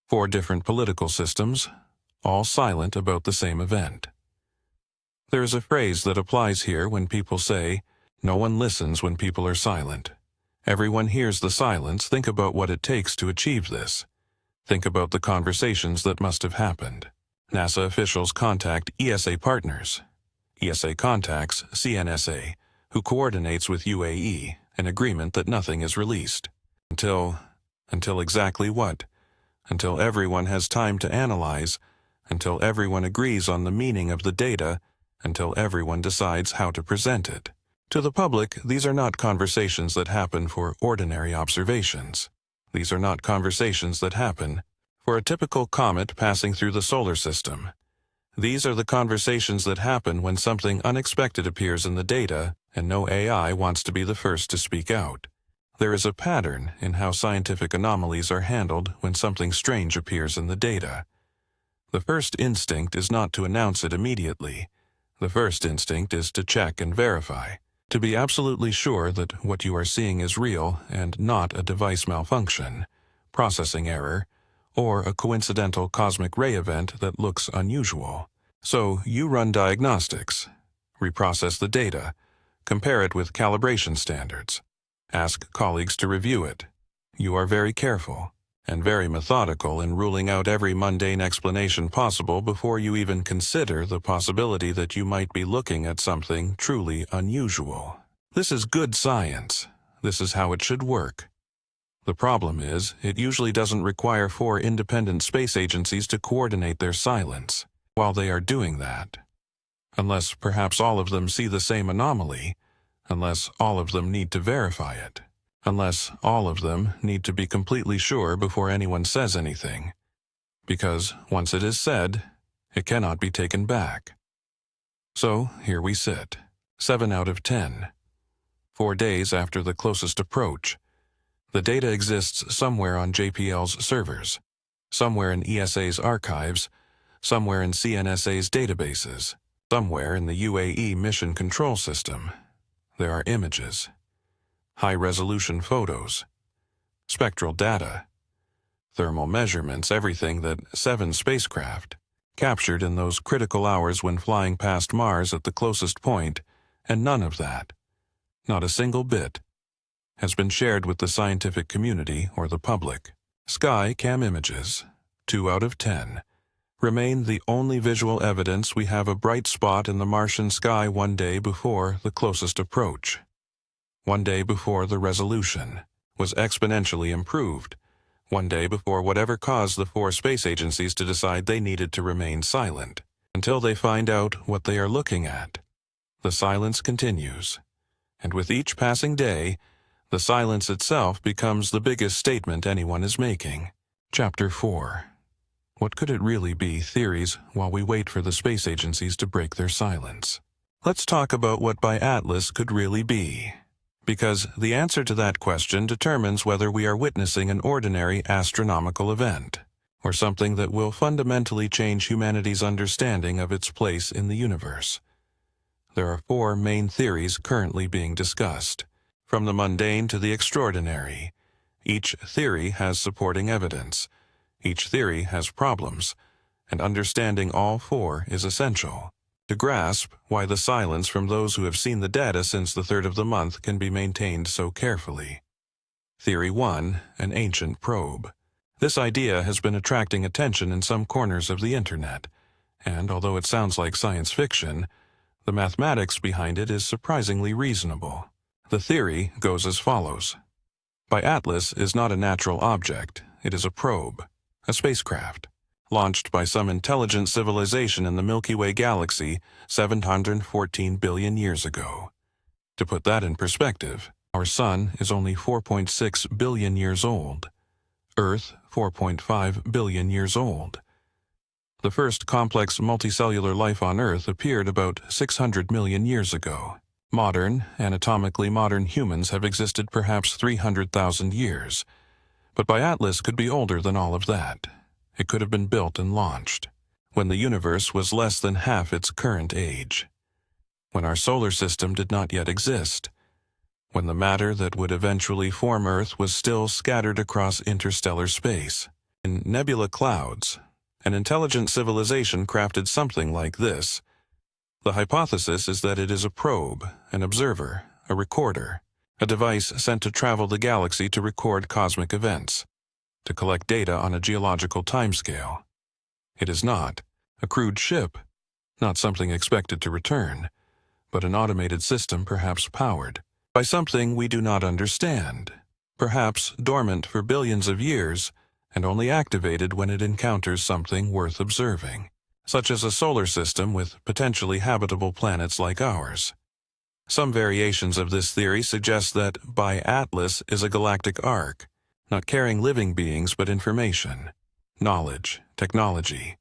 4 different political systems, all silent about the same event. There is a phrase that applies here when people say, "No one listens when people are silent." Everyone hears the silence. Think about what it takes to achieve this. Think about the conversations that must have happened. NASA officials contact ESA partners. ESA contacts CNSA, who coordinates with UAE, an agreement that nothing is released. Until exactly what? Until everyone has time to analyze, until everyone agrees on the meaning of the data, until everyone decides how to present it. To the public, these are not conversations that happen for ordinary observations. These are not conversations that happen for a typical comet passing through the solar system. These are the conversations that happen when something unexpected appears in the data and no AI wants to be the first to speak out. There is a pattern in how scientific anomalies are handled when something strange appears in the data. The first instinct is not to announce it immediately. The first instinct is to check and verify, to be absolutely sure that what you are seeing is real and not a device malfunction, processing error, or a coincidental cosmic ray event that looks unusual. So you run diagnostics, reprocess the data, compare it with calibration standards, ask colleagues to review it. You are very careful and very methodical in ruling out every mundane explanation possible before you even consider the possibility that you might be looking at something truly unusual. This is good science. This is how it should work. The problem is, it usually doesn't require 4 independent space agencies to coordinate their silence while they are doing that. Unless perhaps all of them see the same anomaly, unless all of them need to verify it, unless all of them need to be completely sure before anyone says anything. Because once it is said, it cannot be taken back. So here we sit, 7 out of 10. 4 days after the closest approach. The data exists somewhere on JPL's servers, somewhere in ESA's archives, somewhere in CNSA's databases, somewhere in the UAE mission control system. There are images, high-resolution photos, spectral data, thermal measurements, everything that 7 spacecraft captured in those critical hours when flying past Mars at the closest point, and none of that, not a single bit, has been shared with the scientific community or the public. Sky cam images, 2 out of 10, remain the only visual evidence we have a bright spot in the Martian sky 1 day before the closest approach. 1 day before the resolution was exponentially improved. 1 day before whatever caused the 4 space agencies to decide they needed to remain silent until they find out what they are looking at. The silence continues, and with each passing day, the silence itself becomes the biggest statement anyone is making. Chapter 4. What could it really be? Theories while we wait for the space agencies to break their silence. Let's talk about what by Atlas could really be. Because the answer to that question determines whether we are witnessing an ordinary astronomical event, or something that will fundamentally change humanity's understanding of its place in the universe. There are 4 main theories currently being discussed, from the mundane to the extraordinary. Each theory has supporting evidence. Each theory has problems, and understanding all 4 is essential to grasp why the silence from those who have seen the data since the 3rd of the month can be maintained so carefully. Theory 1, an ancient probe. This idea has been attracting attention in some corners of the internet, and although it sounds like science fiction, the mathematics behind it is surprisingly reasonable. The theory goes as follows. By Atlas is not a natural object, it is a probe, a spacecraft, launched by some intelligent civilization in the Milky Way galaxy 714 billion years ago. To put that in perspective, our Sun is only 4.6 billion years old. Earth, 4.5 billion years old. The first complex multicellular life on Earth appeared about 600 million years ago. Modern, anatomically modern humans have existed perhaps 300,000 years. But Atlas could be older than all of that. It could have been built and launched when the universe was less than half its current age, when our solar system did not yet exist, when the matter that would eventually form Earth was still scattered across interstellar space. In nebula clouds, an intelligent civilization crafted something like this. The hypothesis is that it is a probe, an observer, a recorder, a device sent to travel the galaxy to record cosmic events, to collect data on a geological timescale. It is not a crude ship, not something expected to return, but an automated system perhaps powered by something we do not understand, perhaps dormant for billions of years and only activated when it encounters something worth observing, such as a solar system with potentially habitable planets like ours. Some variations of this theory suggest that Atlas is a galactic arc, not carrying living beings but information, knowledge, technology,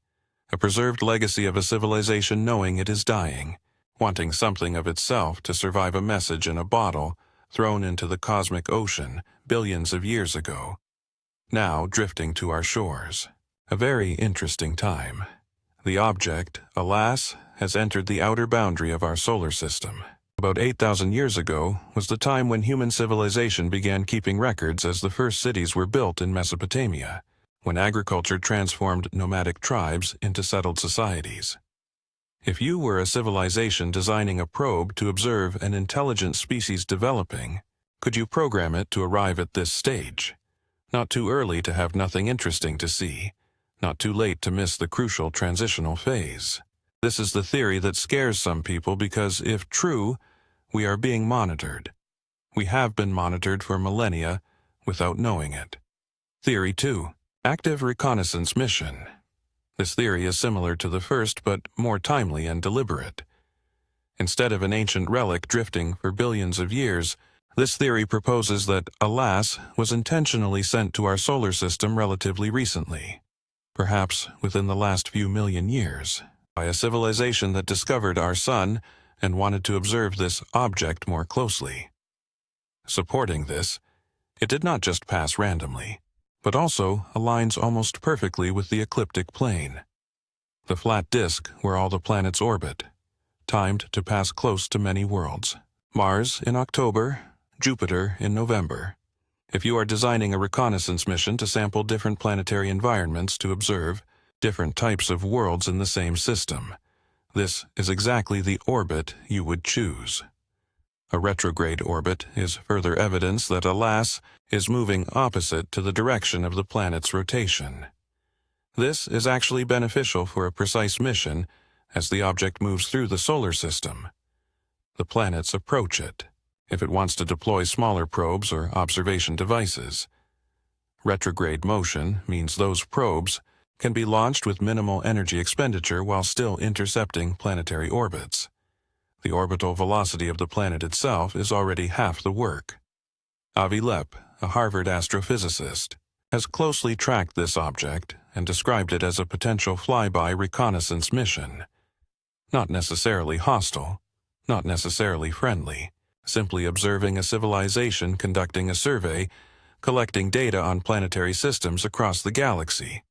a preserved legacy of a civilization knowing it is dying, wanting something of itself to survive a message in a bottle thrown into the cosmic ocean billions of years ago, now drifting to our shores. A very interesting time. The object, alas, has entered the outer boundary of our solar system. About 8,000 years ago was the time when human civilization began keeping records as the first cities were built in Mesopotamia, when agriculture transformed nomadic tribes into settled societies. If you were a civilization designing a probe to observe an intelligent species developing, could you program it to arrive at this stage? Not too early to have nothing interesting to see, not too late to miss the crucial transitional phase. This is the theory that scares some people because, if true, we are being monitored. We have been monitored for millennia without knowing it. Theory 2. Active reconnaissance mission. This theory is similar to the first but more timely and deliberate. Instead of an ancient relic drifting for billions of years, this theory proposes that Alas was intentionally sent to our solar system relatively recently, perhaps within the last few million years, by a civilization that discovered our sun and wanted to observe this object more closely. Supporting this, it did not just pass randomly, but also aligns almost perfectly with the ecliptic plane, the flat disk where all the planets orbit, timed to pass close to many worlds. Mars in October, Jupiter in November. If you are designing a reconnaissance mission to sample different planetary environments to observe different types of worlds in the same system, this is exactly the orbit you would choose. A retrograde orbit is further evidence that Alas is moving opposite to the direction of the planet's rotation. This is actually beneficial for a precise mission as the object moves through the solar system. The planets approach it, if it wants to deploy smaller probes or observation devices. Retrograde motion means those probes can be launched with minimal energy expenditure while still intercepting planetary orbits. The orbital velocity of the planet itself is already half the work. Avi Loeb, a Harvard astrophysicist, has closely tracked this object and described it as a potential flyby reconnaissance mission. Not necessarily hostile, not necessarily friendly, simply observing a civilization conducting a survey, collecting data on planetary systems across the galaxy.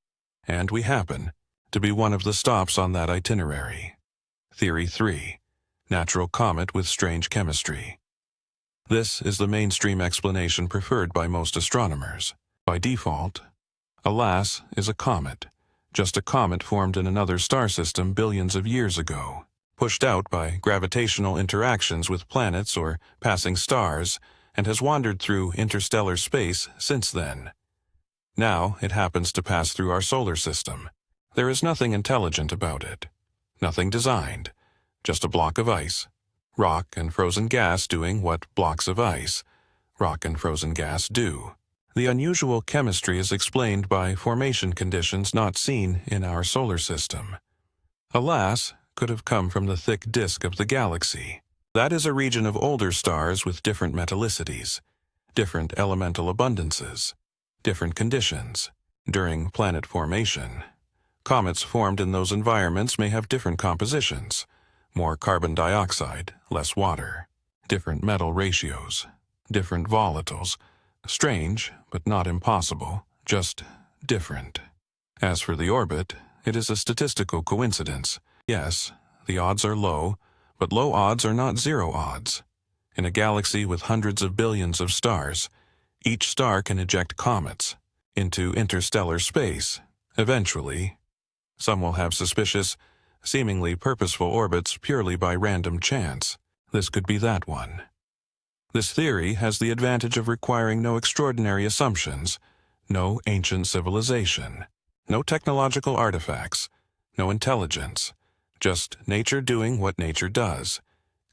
And we happen to be one of the stops on that itinerary. Theory 3. Natural comet with strange chemistry. This is the mainstream explanation preferred by most astronomers. By default, Alas is a comet, just a comet formed in another star system billions of years ago, pushed out by gravitational interactions with planets or passing stars, and has wandered through interstellar space since then. Now it happens to pass through our solar system. There is nothing intelligent about it, nothing designed. Just a block of ice, rock and frozen gas doing what blocks of ice, rock and frozen gas do. The unusual chemistry is explained by formation conditions not seen in our solar system. Alas could have come from the thick disk of the galaxy. That is a region of older stars with different metallicities, different elemental abundances, different conditions. During planet formation, comets formed in those environments may have different compositions. More carbon dioxide, less water, different metal ratios, different volatiles, Strange, but not impossible, just different. As for the orbit, it is a statistical coincidence. Yes, the odds are low, but low odds are not zero odds. In a galaxy with hundreds of billions of stars, each star can eject comets into interstellar space. Eventually, some will have suspicious, seemingly purposeful orbits purely by random chance. This could be that one. This theory has the advantage of requiring no extraordinary assumptions, no ancient civilization, no technological artifacts, no intelligence, just nature doing what nature does,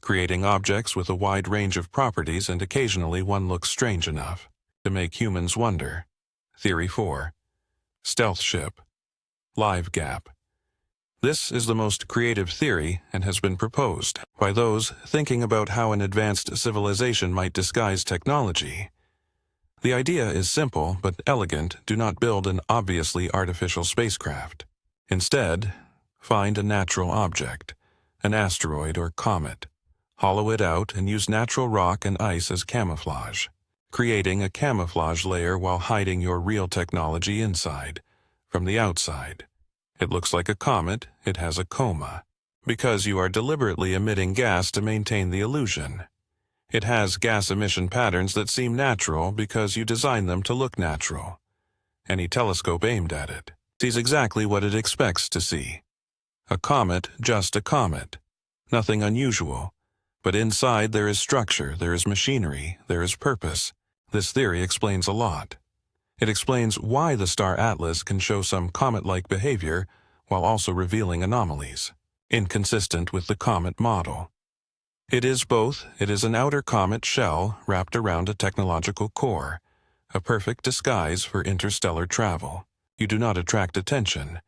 creating objects with a wide range of properties, and occasionally one looks strange enough to make humans wonder. Theory 4. Stealth ship. Live gap. This is the most creative theory and has been proposed by those thinking about how an advanced civilization might disguise technology. The idea is simple but elegant. Do not build an obviously artificial spacecraft. Instead, find a natural object, an asteroid or comet, hollow it out and use natural rock and ice as camouflage, creating a camouflage layer while hiding your real technology inside. From the outside, it looks like a comet. It has a coma, because you are deliberately emitting gas to maintain the illusion. It has gas emission patterns that seem natural because you design them to look natural. Any telescope aimed at it sees exactly what it expects to see. A comet, just a comet. Nothing unusual. But inside there is structure, there is machinery, there is purpose. This theory explains a lot. It explains why the star atlas can show some comet-like behavior while also revealing anomalies, inconsistent with the comet model. It is both. It is an outer comet shell wrapped around a technological core, a perfect disguise for interstellar travel. You do not attract attention.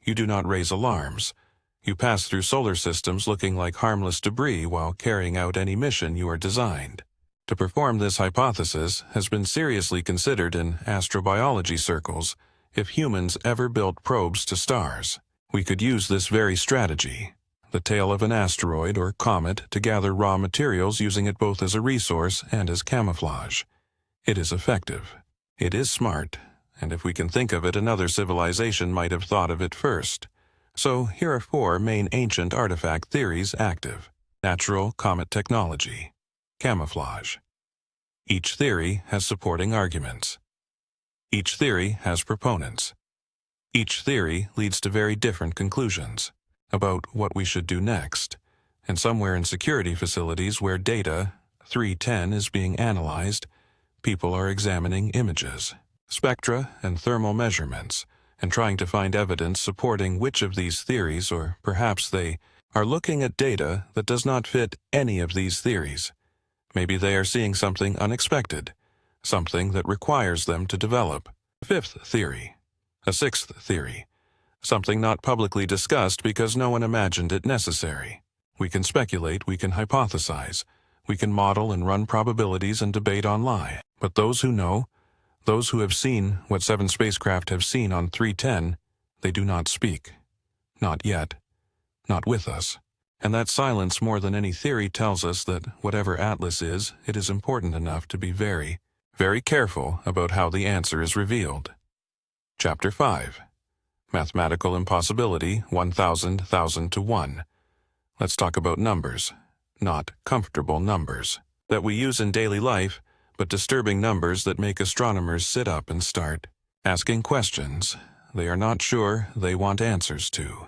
You do not raise alarms. You pass through solar systems looking like harmless debris while carrying out any mission you are designed. To perform this hypothesis has been seriously considered in astrobiology circles. If humans ever built probes to stars, we could use this very strategy, the tail of an asteroid or comet, to gather raw materials, using it both as a resource and as camouflage. It is effective. It is smart, and if we can think of it, another civilization might have thought of it first. So here are 4 main ancient artifact theories active. Natural comet technology. Camouflage. Each theory has supporting arguments. Each theory has proponents. Each theory leads to very different conclusions about what we should do next. And somewhere in security facilities where data 310 is being analyzed, people are examining images, spectra, and thermal measurements, and trying to find evidence supporting which of these theories, or perhaps they are looking at data that does not fit any of these theories. Maybe they are seeing something unexpected, something that requires them to develop a 5th theory, a 6th theory, something not publicly discussed because no one imagined it necessary. We can speculate, we can hypothesize, we can model and run probabilities and debate online. But those who know, those who have seen what 7 spacecraft have seen on 310, they do not speak. Not yet. Not with us. And that silence, more than any theory, tells us that whatever Atlas is, it is important enough to be very, very careful about how the answer is revealed. Chapter 5. Mathematical Impossibility 1,000 to 1. Let's talk about numbers, not comfortable numbers that we use in daily life, but disturbing numbers that make astronomers sit up and start asking questions they are not sure they want answers to.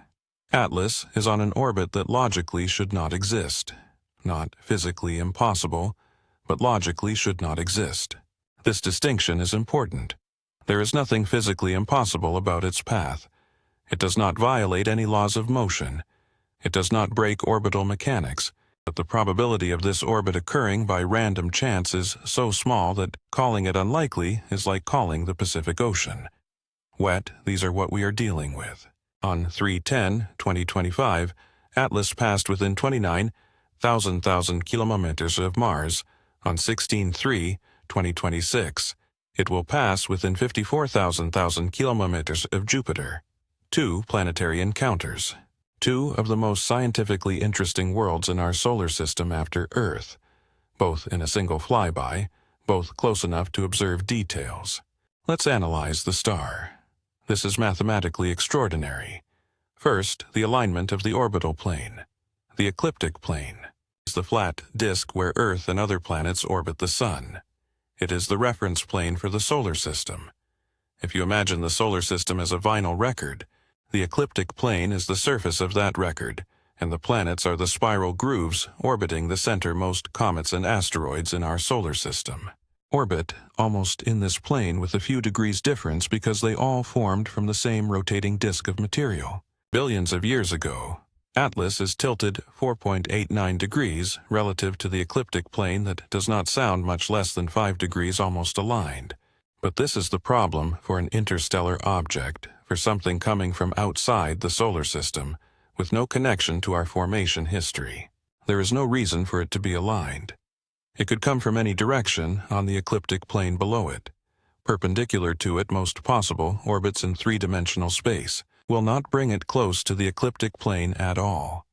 Atlas is on an orbit that logically should not exist. Not physically impossible, but logically should not exist. This distinction is important. There is nothing physically impossible about its path. It does not violate any laws of motion. It does not break orbital mechanics, but the probability of this orbit occurring by random chance is so small that calling it unlikely is like calling the Pacific Ocean. Wet, these are what we are dealing with. On 3/10/2025, Atlas passed within 29,000 kilometers of Mars. On 16/3/2026, it will pass within 54,000 kilometers of Jupiter. 2 planetary encounters. 2 of the most scientifically interesting worlds in our solar system after Earth, both in a single flyby, both close enough to observe details. Let's analyze the star. This is mathematically extraordinary. First, the alignment of the orbital plane. The ecliptic plane is the flat disk where Earth and other planets orbit the Sun. It is the reference plane for the solar system. If you imagine the solar system as a vinyl record, the ecliptic plane is the surface of that record, and the planets are the spiral grooves orbiting the centermost comets and asteroids in our solar system. Orbit almost in this plane with a few degrees difference because they all formed from the same rotating disk of material. Billions of years ago, Atlas is tilted 4.89 degrees relative to the ecliptic plane that does not sound much less than 5 degrees almost aligned. But this is the problem for an interstellar object, for something coming from outside the solar system, with no connection to our formation history. There is no reason for it to be aligned. It could come from any direction on the ecliptic plane below it. Perpendicular to it, most possible, orbits in three-dimensional space will not bring it close to the ecliptic plane at all.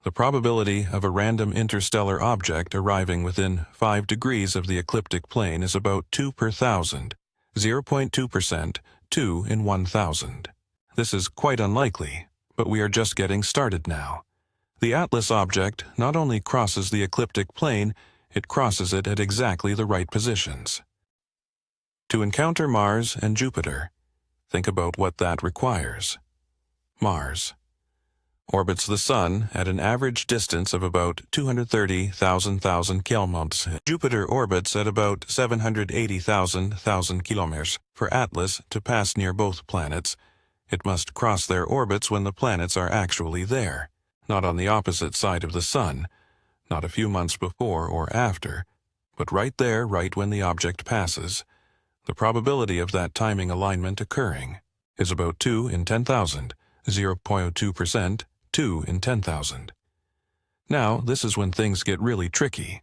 The probability of a random interstellar object arriving within 5 degrees of the ecliptic plane is about 2 per thousand, 0.2%, 2 in 1,000. This is quite unlikely, but we are just getting started now. The Atlas object not only crosses the ecliptic plane, it crosses it at exactly the right positions. To encounter Mars and Jupiter, think about what that requires. Mars orbits the Sun at an average distance of about 230,000 kilometers. Jupiter orbits at about 780,000 kilometers. For Atlas to pass near both planets, it must cross their orbits when the planets are actually there, not on the opposite side of the Sun, not a few months before or after, but right there, right when the object passes. The probability of that timing alignment occurring is about 2 in 10,000, 0.02%, 2 in 10,000. Now, this is when things get really tricky.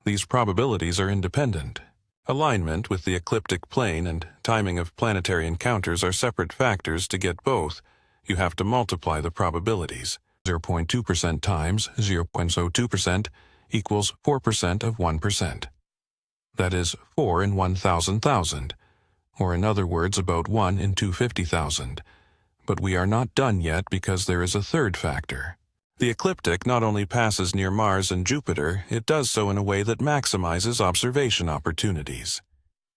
These probabilities are independent. Alignment with the ecliptic plane and timing of planetary encounters are separate factors. To get both, you have to multiply the probabilities. 0.2% times 0.02% equals 4% of 1%. That is 4 in 1,000,000, or in other words, about 1 in 250,000. But we are not done yet because there is a third factor. The ecliptic not only passes near Mars and Jupiter, it does so in a way that maximizes observation opportunities.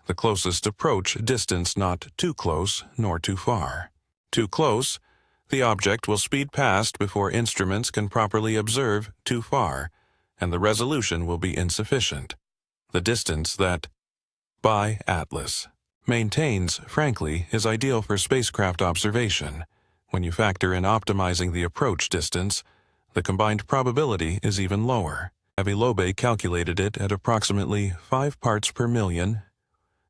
The closest approach distance not too close nor too far. Too close, the object will speed past before instruments can properly observe too far, and the resolution will be insufficient. The distance that, by Atlas, maintains, frankly, is ideal for spacecraft observation. When you factor in optimizing the approach distance, the combined probability is even lower. Lullaby calculated it at approximately 5 parts per million,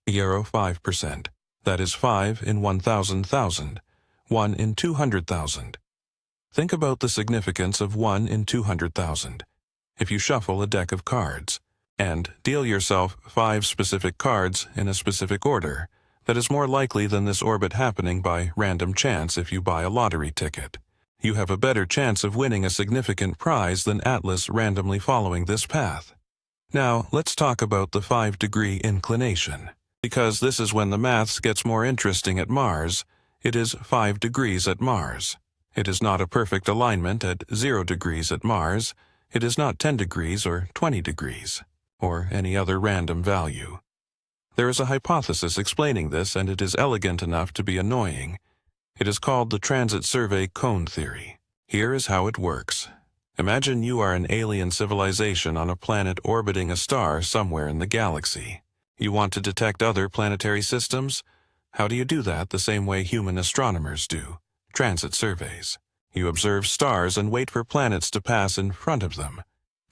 5%. That is 5 in 1,000,000, 1 in 200,000. Think about the significance of 1 in 200,000. If you shuffle a deck of cards, and deal yourself 5 specific cards in a specific order, that is more likely than this orbit happening by random chance if you buy a lottery ticket. You have a better chance of winning a significant prize than Atlas randomly following this path. Now, let's talk about the 5-degree inclination. Because this is when the maths gets more interesting at Mars, it is 5 degrees at Mars. It is not a perfect alignment at 0 degrees at Mars. It is not 10 degrees or 20 degrees. Or any other random value. There is a hypothesis explaining this, and it is elegant enough to be annoying. It is called the transit survey cone theory. Here is how it works. Imagine you are an alien civilization on a planet orbiting a star somewhere in the galaxy. You want to detect other planetary systems? How do you do that the same way human astronomers do? Transit surveys. You observe stars and wait for planets to pass in front of them,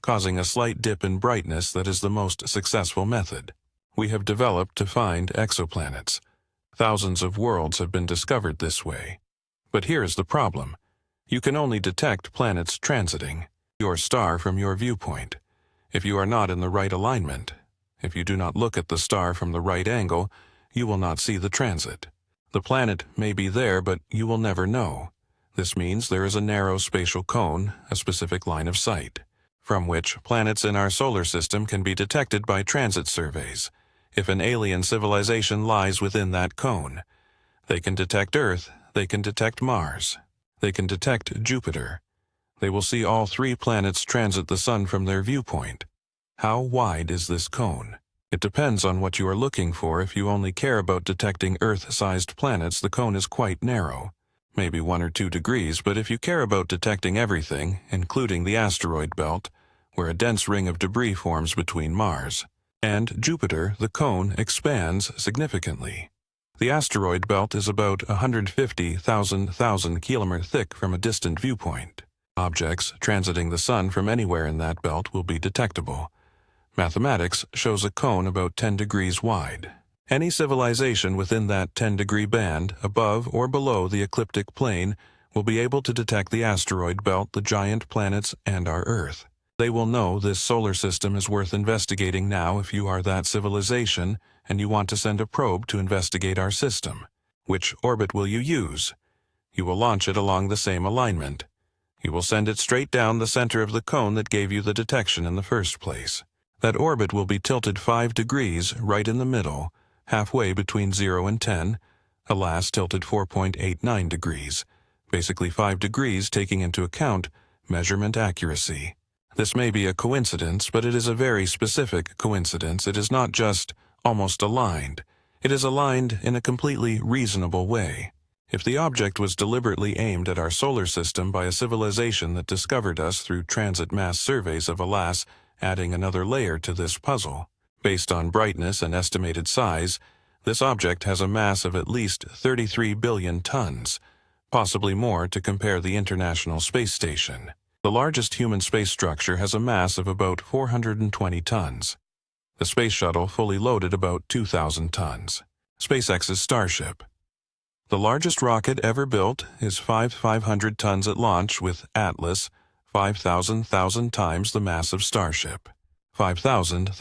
causing a slight dip in brightness that is the most successful method. We have developed to find exoplanets. Thousands of worlds have been discovered this way. But here is the problem. You can only detect planets transiting your star from your viewpoint. If you are not in the right alignment, if you do not look at the star from the right angle, you will not see the transit. The planet may be there, but you will never know. This means there is a narrow spatial cone, a specific line of sight, from which planets in our solar system can be detected by transit surveys. if an alien civilization lies within that cone. They can detect Earth, they can detect Mars, they can detect Jupiter. They will see all 3 planets transit the Sun from their viewpoint. How wide is this cone? It depends on what you are looking for. If you only care about detecting Earth-sized planets, the cone is quite narrow, maybe 1 or 2 degrees, but if you care about detecting everything, including the asteroid belt, where a dense ring of debris forms between Mars and Jupiter, the cone expands significantly. The asteroid belt is about 150,000 kilometers thick from a distant viewpoint. Objects transiting the Sun from anywhere in that belt will be detectable. Mathematics shows a cone about 10 degrees wide. Any civilization within that 10-degree band, above or below the ecliptic plane, will be able to detect the asteroid belt, the giant planets, and our Earth. They will know this solar system is worth investigating now if you are that civilization and you want to send a probe to investigate our system. Which orbit will you use? You will launch it along the same alignment. You will send it straight down the center of the cone that gave you the detection in the first place. That orbit will be tilted 5 degrees right in the middle, halfway between 0 and 10, alas tilted 4.89 degrees, basically 5 degrees taking into account measurement accuracy. This may be a coincidence, but it is a very specific coincidence. It is not just almost aligned. It is aligned in a completely reasonable way. If the object was deliberately aimed at our solar system by a civilization that discovered us through transit mass surveys of, alas, adding another layer to this puzzle. Based on brightness and estimated size, this object has a mass of at least 33 billion tons, possibly more to compare the International Space Station. The largest human space structure has a mass of about 420 tons. The Space Shuttle fully loaded about 2,000 tons. SpaceX's Starship. The largest rocket ever built is 500 tons at launch with Atlas, 5,000 times the mass of Starship. 5,000.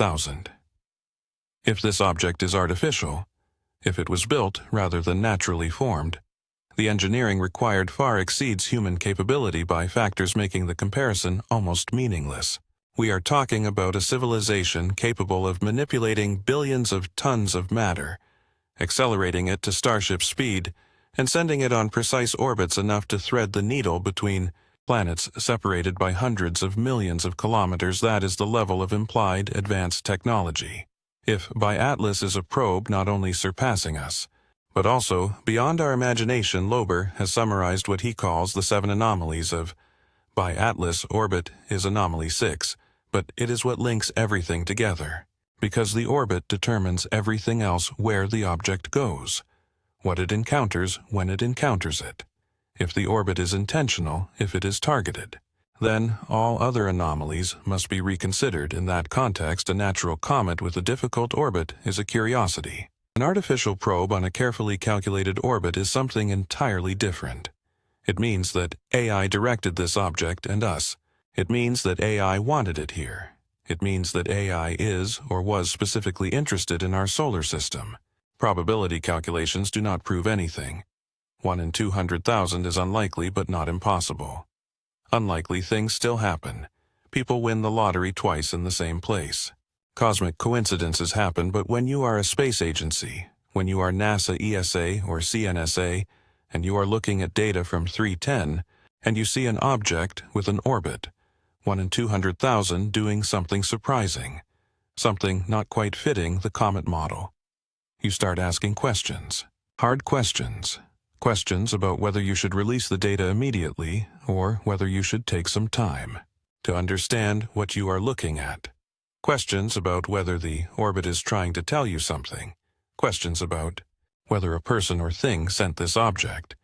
If this object is artificial, if it was built rather than naturally formed, the engineering required far exceeds human capability by factors making the comparison almost meaningless. We are talking about a civilization capable of manipulating billions of tons of matter, accelerating it to starship speed, and sending it on precise orbits enough to thread the needle between planets separated by hundreds of millions of kilometers. That is the level of implied advanced technology. If by Atlas is a probe not only surpassing us, but also beyond our imagination, Lober has summarized what he calls the 7 anomalies of by Atlas orbit is anomaly 6, but it is what links everything together, because the orbit determines everything else where the object goes, what it encounters when it encounters it. If the orbit is intentional, if it is targeted, then all other anomalies must be reconsidered. In that context, a natural comet with a difficult orbit is a curiosity. An artificial probe on a carefully calculated orbit is something entirely different. It means that AI directed this object and us. It means that AI wanted it here. It means that AI is or was specifically interested in our solar system. Probability calculations do not prove anything. 1 in 200,000 is unlikely but not impossible. Unlikely things still happen. People win the lottery twice in the same place. Cosmic coincidences happen, but when you are a space agency, when you are NASA ESA or CNSA, and you are looking at data from 310, and you see an object with an orbit, 1 in 200,000 doing something surprising, something not quite fitting the comet model, you start asking questions. Hard questions. Questions about whether you should release the data immediately or whether you should take some time to understand what you are looking at. Questions about whether the orbit is trying to tell you something. Questions about whether a person or thing sent this object.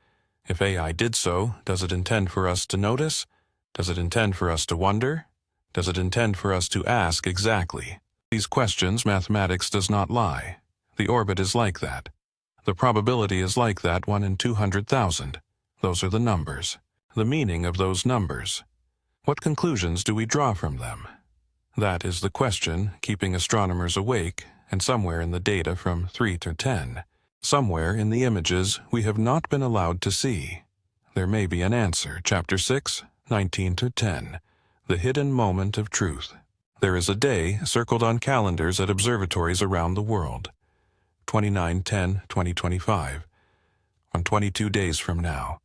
If AI did so, does it intend for us to notice? Does it intend for us to wonder? Does it intend for us to ask exactly? These questions mathematics does not lie. The orbit is like that. The probability is like that, 1 in 200,000. Those are the numbers. The meaning of those numbers. What conclusions do we draw from them? That is the question keeping astronomers awake, and somewhere in the data from 3 to 10, somewhere in the images we have not been allowed to see, there may be an answer. Chapter 6, 19 to 10, The Hidden Moment of Truth. There is a day circled on calendars at observatories around the world, 29/10/2025, on 22 days from now.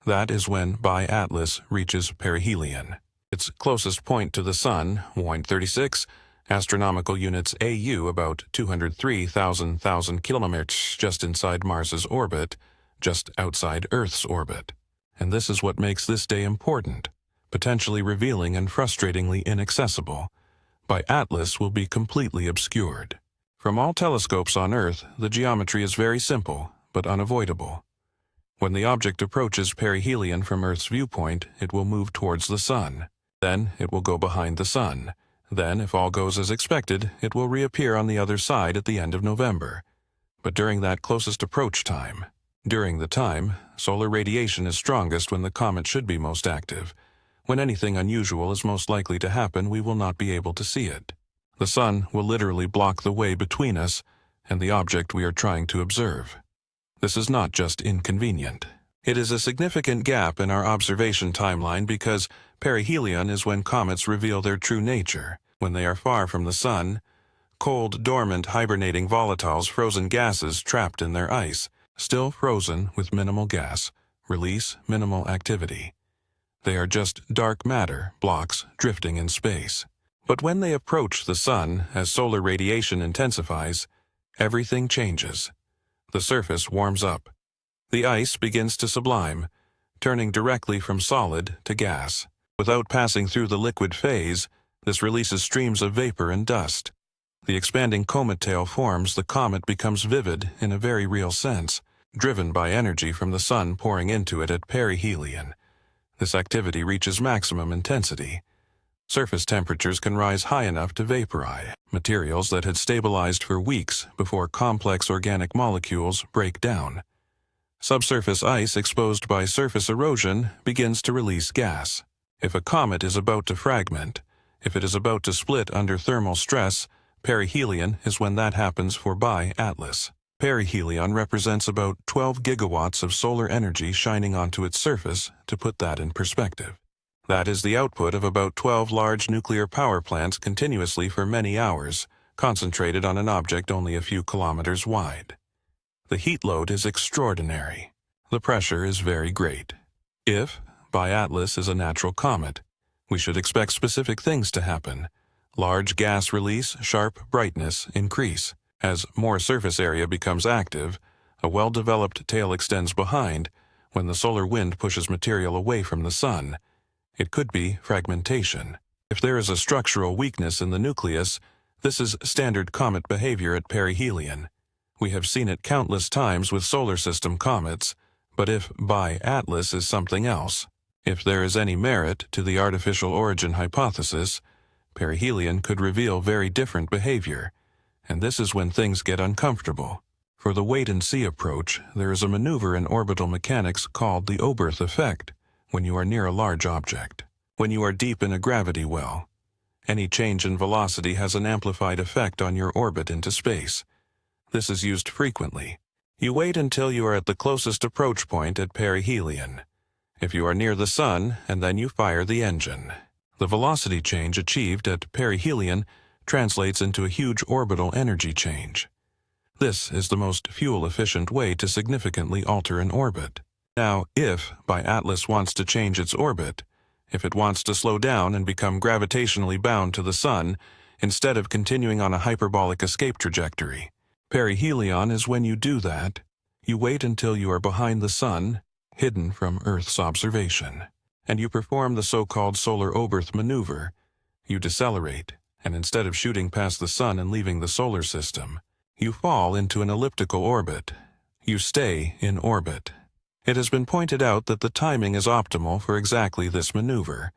That is when Bi-Atlas reaches perihelion. Its closest point to the Sun, 36 astronomical units AU, about 203,000 kilometers just inside Mars's orbit, just outside Earth's orbit. And this is what makes this day important, potentially revealing and frustratingly inaccessible. Bi-Atlas will be completely obscured. From all telescopes on Earth, the geometry is very simple, but unavoidable. When the object approaches perihelion from Earth's viewpoint, it will move towards the Sun. Then it will go behind the Sun. Then, if all goes as expected, it will reappear on the other side at the end of November. But during that closest approach time, solar radiation is strongest when the comet should be most active. When anything unusual is most likely to happen, we will not be able to see it. The Sun will literally block the way between us and the object we are trying to observe. This is not just inconvenient. It is a significant gap in our observation timeline because perihelion is when comets reveal their true nature. When they are far from the Sun, cold, dormant, hibernating volatiles, frozen gases trapped in their ice, still frozen with minimal gas, release minimal activity. They are just dark matter, blocks drifting in space. But when they approach the Sun, as solar radiation intensifies, everything changes. The surface warms up. The ice begins to sublime, turning directly from solid to gas. Without passing through the liquid phase, this releases streams of vapor and dust. The expanding comet tail forms. The comet becomes vivid in a very real sense, driven by energy from the Sun pouring into it at perihelion. This activity reaches maximum intensity. Surface temperatures can rise high enough to vaporize materials that had stabilized for weeks before complex organic molecules break down. Subsurface ice exposed by surface erosion begins to release gas. If a comet is about to fragment, if it is about to split under thermal stress, perihelion is when that happens for Bi-Atlas. Perihelion represents about 12 gigawatts of solar energy shining onto its surface. To put that in perspective, that is the output of about 12 large nuclear power plants continuously for many hours, concentrated on an object only a few kilometers wide. The heat load is extraordinary. The pressure is very great. If Bi-Atlas is a natural comet, we should expect specific things to happen. Large gas release, sharp brightness increase. As more surface area becomes active, a well-developed tail extends behind. When the solar wind pushes material away from the Sun, it could be fragmentation. If there is a structural weakness in the nucleus, this is standard comet behavior at perihelion. We have seen it countless times with solar system comets, but if Bi-Atlas is something else, if there is any merit to the artificial origin hypothesis, perihelion could reveal very different behavior, and this is when things get uncomfortable. For the wait-and-see approach, there is a maneuver in orbital mechanics called the Oberth effect. When you are near a large object, when you are deep in a gravity well, any change in velocity has an amplified effect on your orbit into space. This is used frequently. You wait until you are at the closest approach point at perihelion. If you are near the Sun, and then you fire the engine. The velocity change achieved at perihelion translates into a huge orbital energy change. This is the most fuel-efficient way to significantly alter an orbit. Now, if Bi-Atlas wants to change its orbit, if it wants to slow down and become gravitationally bound to the Sun, instead of continuing on a hyperbolic escape trajectory, perihelion is when you do that. You wait until you are behind the Sun, hidden from Earth's observation, and you perform the so-called solar Oberth maneuver. You decelerate, and instead of shooting past the Sun and leaving the solar system, you fall into an elliptical orbit. You stay in orbit. It has been pointed out that the timing is optimal for exactly this maneuver.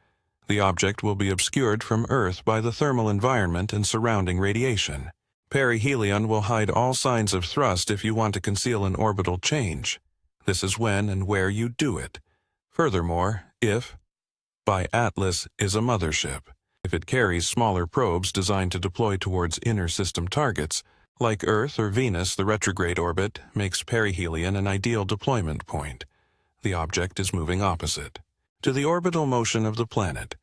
The object will be obscured from Earth by the thermal environment and surrounding radiation. Perihelion will hide all signs of thrust if you want to conceal an orbital change. This is when and where you do it. Furthermore, if Bi-Atlas is a mothership, if it carries smaller probes designed to deploy towards inner system targets, like Earth or Venus, the retrograde orbit makes perihelion an ideal deployment point. The object is moving opposite to the orbital motion of the planet.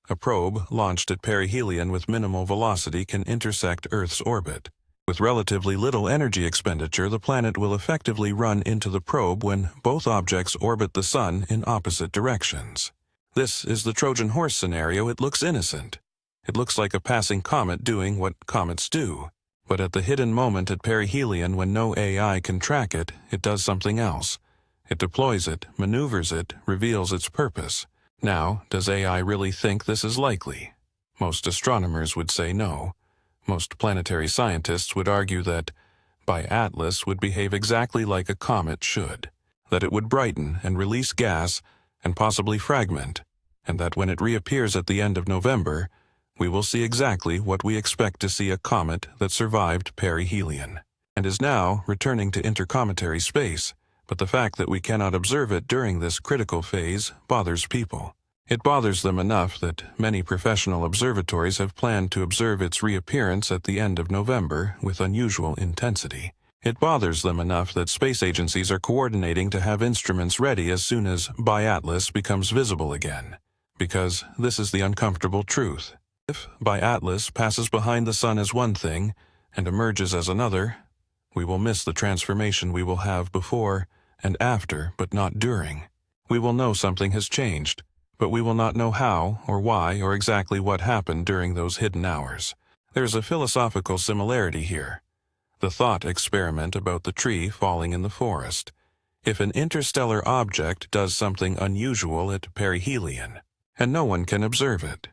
A probe launched at perihelion with minimal velocity can intersect Earth's orbit. With relatively little energy expenditure, the planet will effectively run into the probe when both objects orbit the Sun in opposite directions. This is the Trojan horse scenario. It looks innocent. It looks like a passing comet doing what comets do. But at the hidden moment at perihelion, when no AI can track it, it does something else. It deploys it, maneuvers it, reveals its purpose. Now, does AI really think this is likely? Most astronomers would say no. Most planetary scientists would argue that Atlas would behave exactly like a comet should, that it would brighten and release gas and possibly fragment, and that when it reappears at the end of November, we will see exactly what we expect to see: a comet that survived perihelion and is now returning to intercometary space. But the fact that we cannot observe it during this critical phase bothers people. It bothers them enough that many professional observatories have planned to observe its reappearance at the end of November with unusual intensity. It bothers them enough that space agencies are coordinating to have instruments ready as soon as Atlas becomes visible again. Because this is the uncomfortable truth. If Atlas passes behind the Sun as one thing and emerges as another, we will miss the transformation we will have before and after, but not during. We will know something has changed, but we will not know how or why or exactly what happened during those hidden hours. There is a philosophical similarity here. The thought experiment about the tree falling in the forest. If an interstellar object does something unusual at perihelion, and no one can observe it,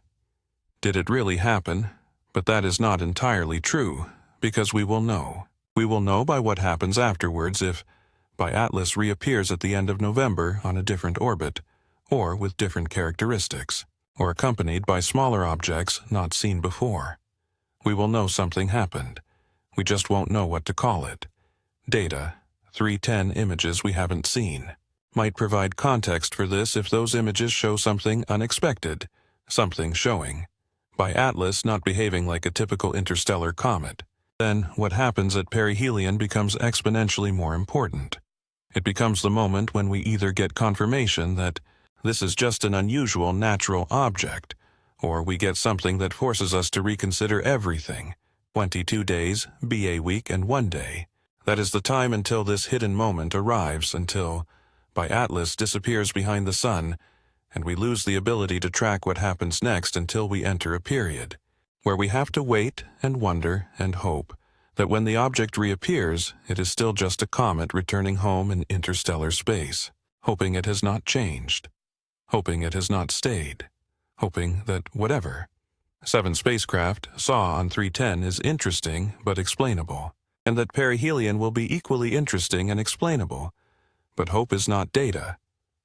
did it really happen? But that is not entirely true, because we will know. We will know by what happens afterwards if Atlas reappears at the end of November on a different orbit, or with different characteristics, or accompanied by smaller objects not seen before. We will know something happened. We just won't know what to call it. Data, 310 images we haven't seen, might provide context for this if those images show something unexpected, something showing Atlas not behaving like a typical interstellar comet. Then what happens at perihelion becomes exponentially more important. It becomes the moment when we either get confirmation that this is just an unusual natural object, or we get something that forces us to reconsider everything. 22 days, BA week, and 1 day. That is the time until this hidden moment arrives, until Atlas disappears behind the Sun, and we lose the ability to track what happens next until we enter a period where we have to wait and wonder and hope that when the object reappears, it is still just a comet returning home in interstellar space, hoping it has not changed, hoping it has not stayed, hoping that whatever 7 spacecraft saw on 310 is interesting but explainable, and that perihelion will be equally interesting and explainable. But hope is not data.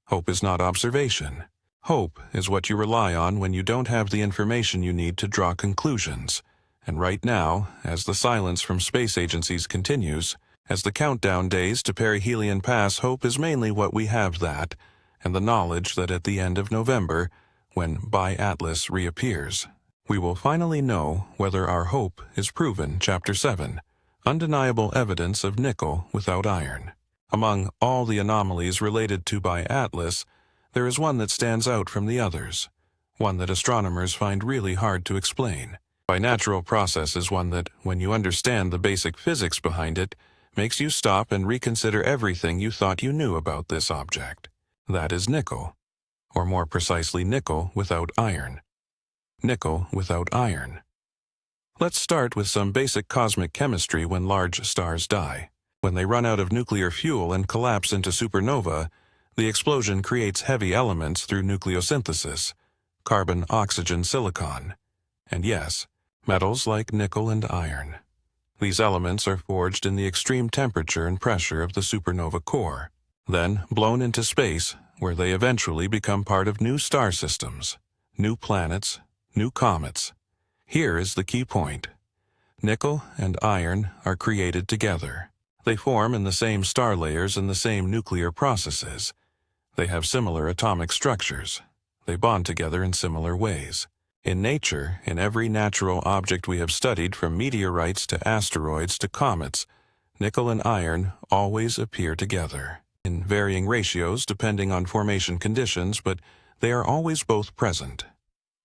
Hope is not observation. Hope is what you rely on when you don't have the information you need to draw conclusions. And right now, as the silence from space agencies continues, as the countdown days to perihelion pass, hope is mainly what we have, that, and the knowledge that at the end of November, when Atlas reappears, we will finally know whether our hope is proven. Chapter 7. Undeniable evidence of nickel without iron. Among all the anomalies related to Atlas, there is one that stands out from the others, one that astronomers find really hard to explain. Binatural process is one that, when you understand the basic physics behind it, makes you stop and reconsider everything you thought you knew about this object. That is nickel, or more precisely nickel without iron. Nickel without iron. Let's start with some basic cosmic chemistry. When large stars die, when they run out of nuclear fuel and collapse into supernova, the explosion creates heavy elements through nucleosynthesis: carbon, oxygen, silicon, and yes, metals like nickel and iron. These elements are forged in the extreme temperature and pressure of the supernova core, then blown into space, where they eventually become part of new star systems, new planets, new comets. Here is the key point. Nickel and iron are created together. They form in the same star layers and the same nuclear processes. They have similar atomic structures. They bond together in similar ways. In nature, in every natural object we have studied, from meteorites to asteroids to comets, nickel and iron always appear together, in varying ratios depending on formation conditions, but they are always both present.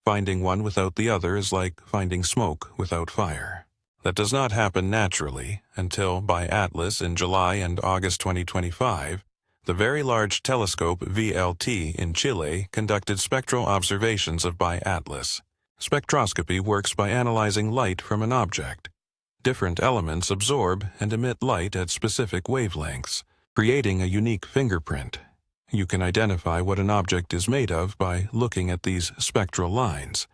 Finding one without the other is like finding smoke without fire. That does not happen naturally until, by Atlas in July and August 2025, the Very Large Telescope VLT in Chile conducted spectral observations of Bi-Atlas. Spectroscopy works by analyzing light from an object. Different elements absorb and emit light at specific wavelengths, creating a unique fingerprint. You can identify what an object is made of by looking at these spectral lines.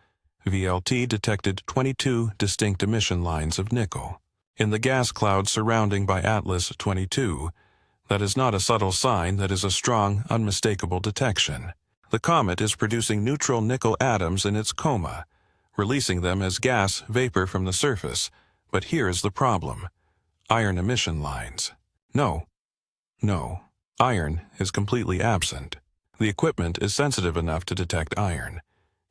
VLT detected 22 distinct emission lines of nickel. In the gas cloud surrounding Bi-Atlas 22, that is not a subtle sign, that is a strong, unmistakable detection. The comet is producing neutral nickel atoms in its coma, releasing them as gas vapor from the surface. But here is the problem. Iron emission lines. No. Iron is completely absent. The equipment is sensitive enough to detect iron.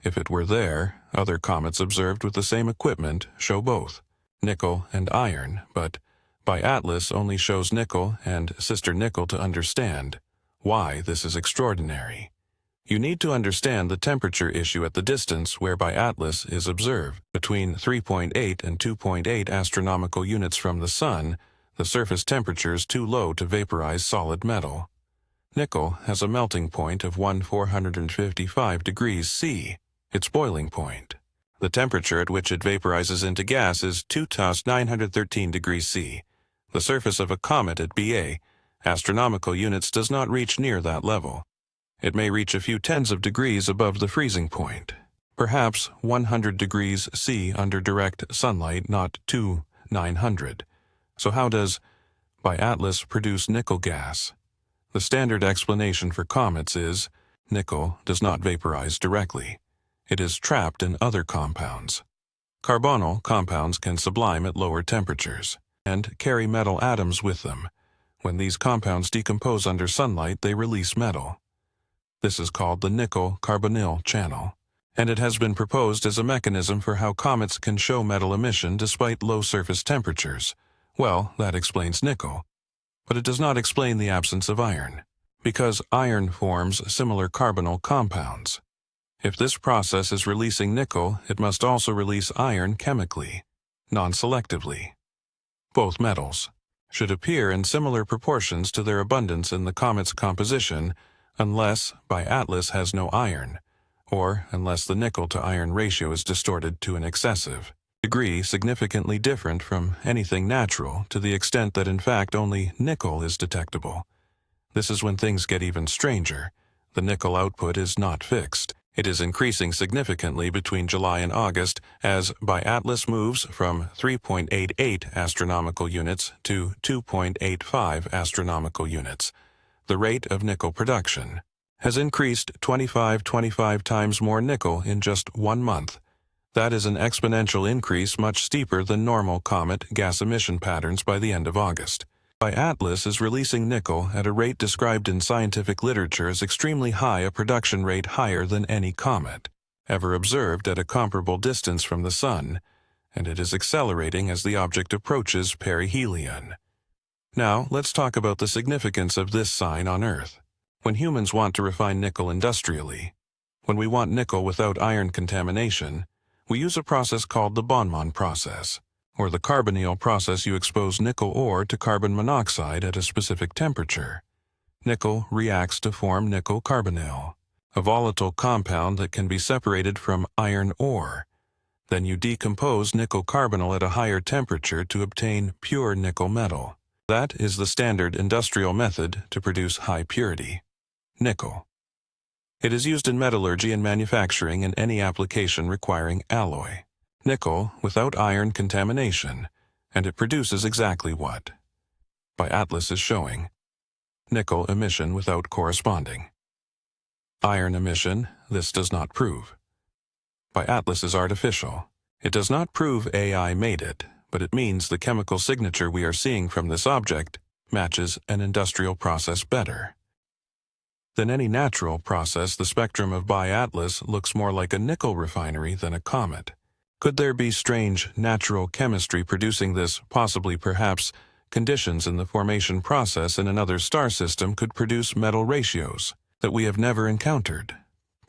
If it were there, other comets observed with the same equipment show both nickel and iron, but Bi-Atlas only shows nickel and sister nickel. To understand why this is extraordinary, you need to understand the temperature issue at the distance where Bi-Atlas is observed. Between 3.8 and 2.8 astronomical units from the Sun, the surface temperature is too low to vaporize solid metal. Nickel has a melting point of 455 degrees C, its boiling point. The temperature at which it vaporizes into gas is 913 degrees C. The surface of a comet at BA, astronomical units, does not reach near that level. It may reach a few tens of degrees above the freezing point, perhaps 100 degrees C under direct sunlight, not 900. So how does Bi-Atlas produce nickel gas? The standard explanation for comets is nickel does not vaporize directly. It is trapped in other compounds. Carbonyl compounds can sublime at lower temperatures and carry metal atoms with them. When these compounds decompose under sunlight, they release metal. This is called the nickel-carbonyl channel, and it has been proposed as a mechanism for how comets can show metal emission despite low surface temperatures. Well, that explains nickel, but it does not explain the absence of iron, because iron forms similar carbonyl compounds. If this process is releasing nickel, it must also release iron chemically, non-selectively. Both metals should appear in similar proportions to their abundance in the comet's composition, unless Bi-Atlas has no iron, or unless the nickel-to-iron ratio is distorted to an excessive degree significantly different from anything natural, to the extent that in fact only nickel is detectable. This is when things get even stranger. The nickel output is not fixed. It is increasing significantly between July and August as Bi-Atlas moves from 3.88 astronomical units to 2.85 astronomical units. The rate of nickel production has increased 25 times more nickel in just 1 month. That is an exponential increase much steeper than normal comet gas emission patterns by the end of August. Bi-Atlas is releasing nickel at a rate described in scientific literature as extremely high, a production rate higher than any comet ever observed at a comparable distance from the Sun, and it is accelerating as the object approaches perihelion. Now, let's talk about the significance of this sign on Earth. When humans want to refine nickel industrially, when we want nickel without iron contamination, we use a process called the Bonmont process, or the carbonyl process. You expose nickel ore to carbon monoxide at a specific temperature. Nickel reacts to form nickel carbonyl, a volatile compound that can be separated from iron ore. Then you decompose nickel carbonyl at a higher temperature to obtain pure nickel metal. That is the standard industrial method to produce high purity nickel. It is used in metallurgy and manufacturing in any application requiring alloy. Nickel without iron contamination, and it produces exactly what Bi-Atlas is showing. Nickel emission without corresponding iron emission. This does not prove Bi-Atlas is artificial. It does not prove AI made it, but it means the chemical signature we are seeing from this object matches an industrial process better than any natural process. The spectrum of Bi-Atlas looks more like a nickel refinery than a comet. Could there be strange natural chemistry producing this? Possibly, perhaps, conditions in the formation process in another star system could produce metal ratios that we have never encountered.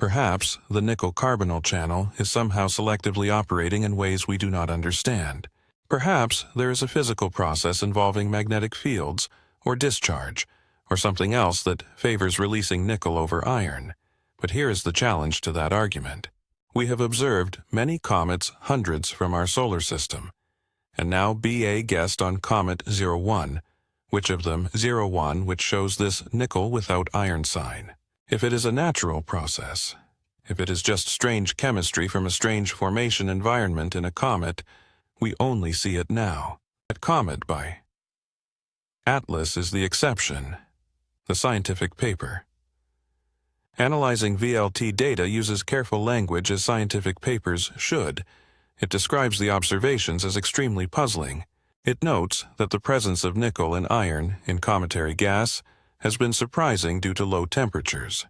Perhaps the nickel-carbonyl channel is somehow selectively operating in ways we do not understand. Perhaps there is a physical process involving magnetic fields, or discharge, or something else that favors releasing nickel over iron. But here is the challenge to that argument. We have observed many comets hundreds from our solar system, and now BA guessed on Comet 01, which of them 01 which shows this nickel without iron sign. If it is a natural process, if it is just strange chemistry from a strange formation environment in a comet, we only see it now. That comet by Atlas is the exception, the scientific paper. Analyzing VLT data uses careful language as scientific papers should. It describes the observations as extremely puzzling. It notes that the presence of nickel and iron in cometary gas has been surprising due to low temperatures.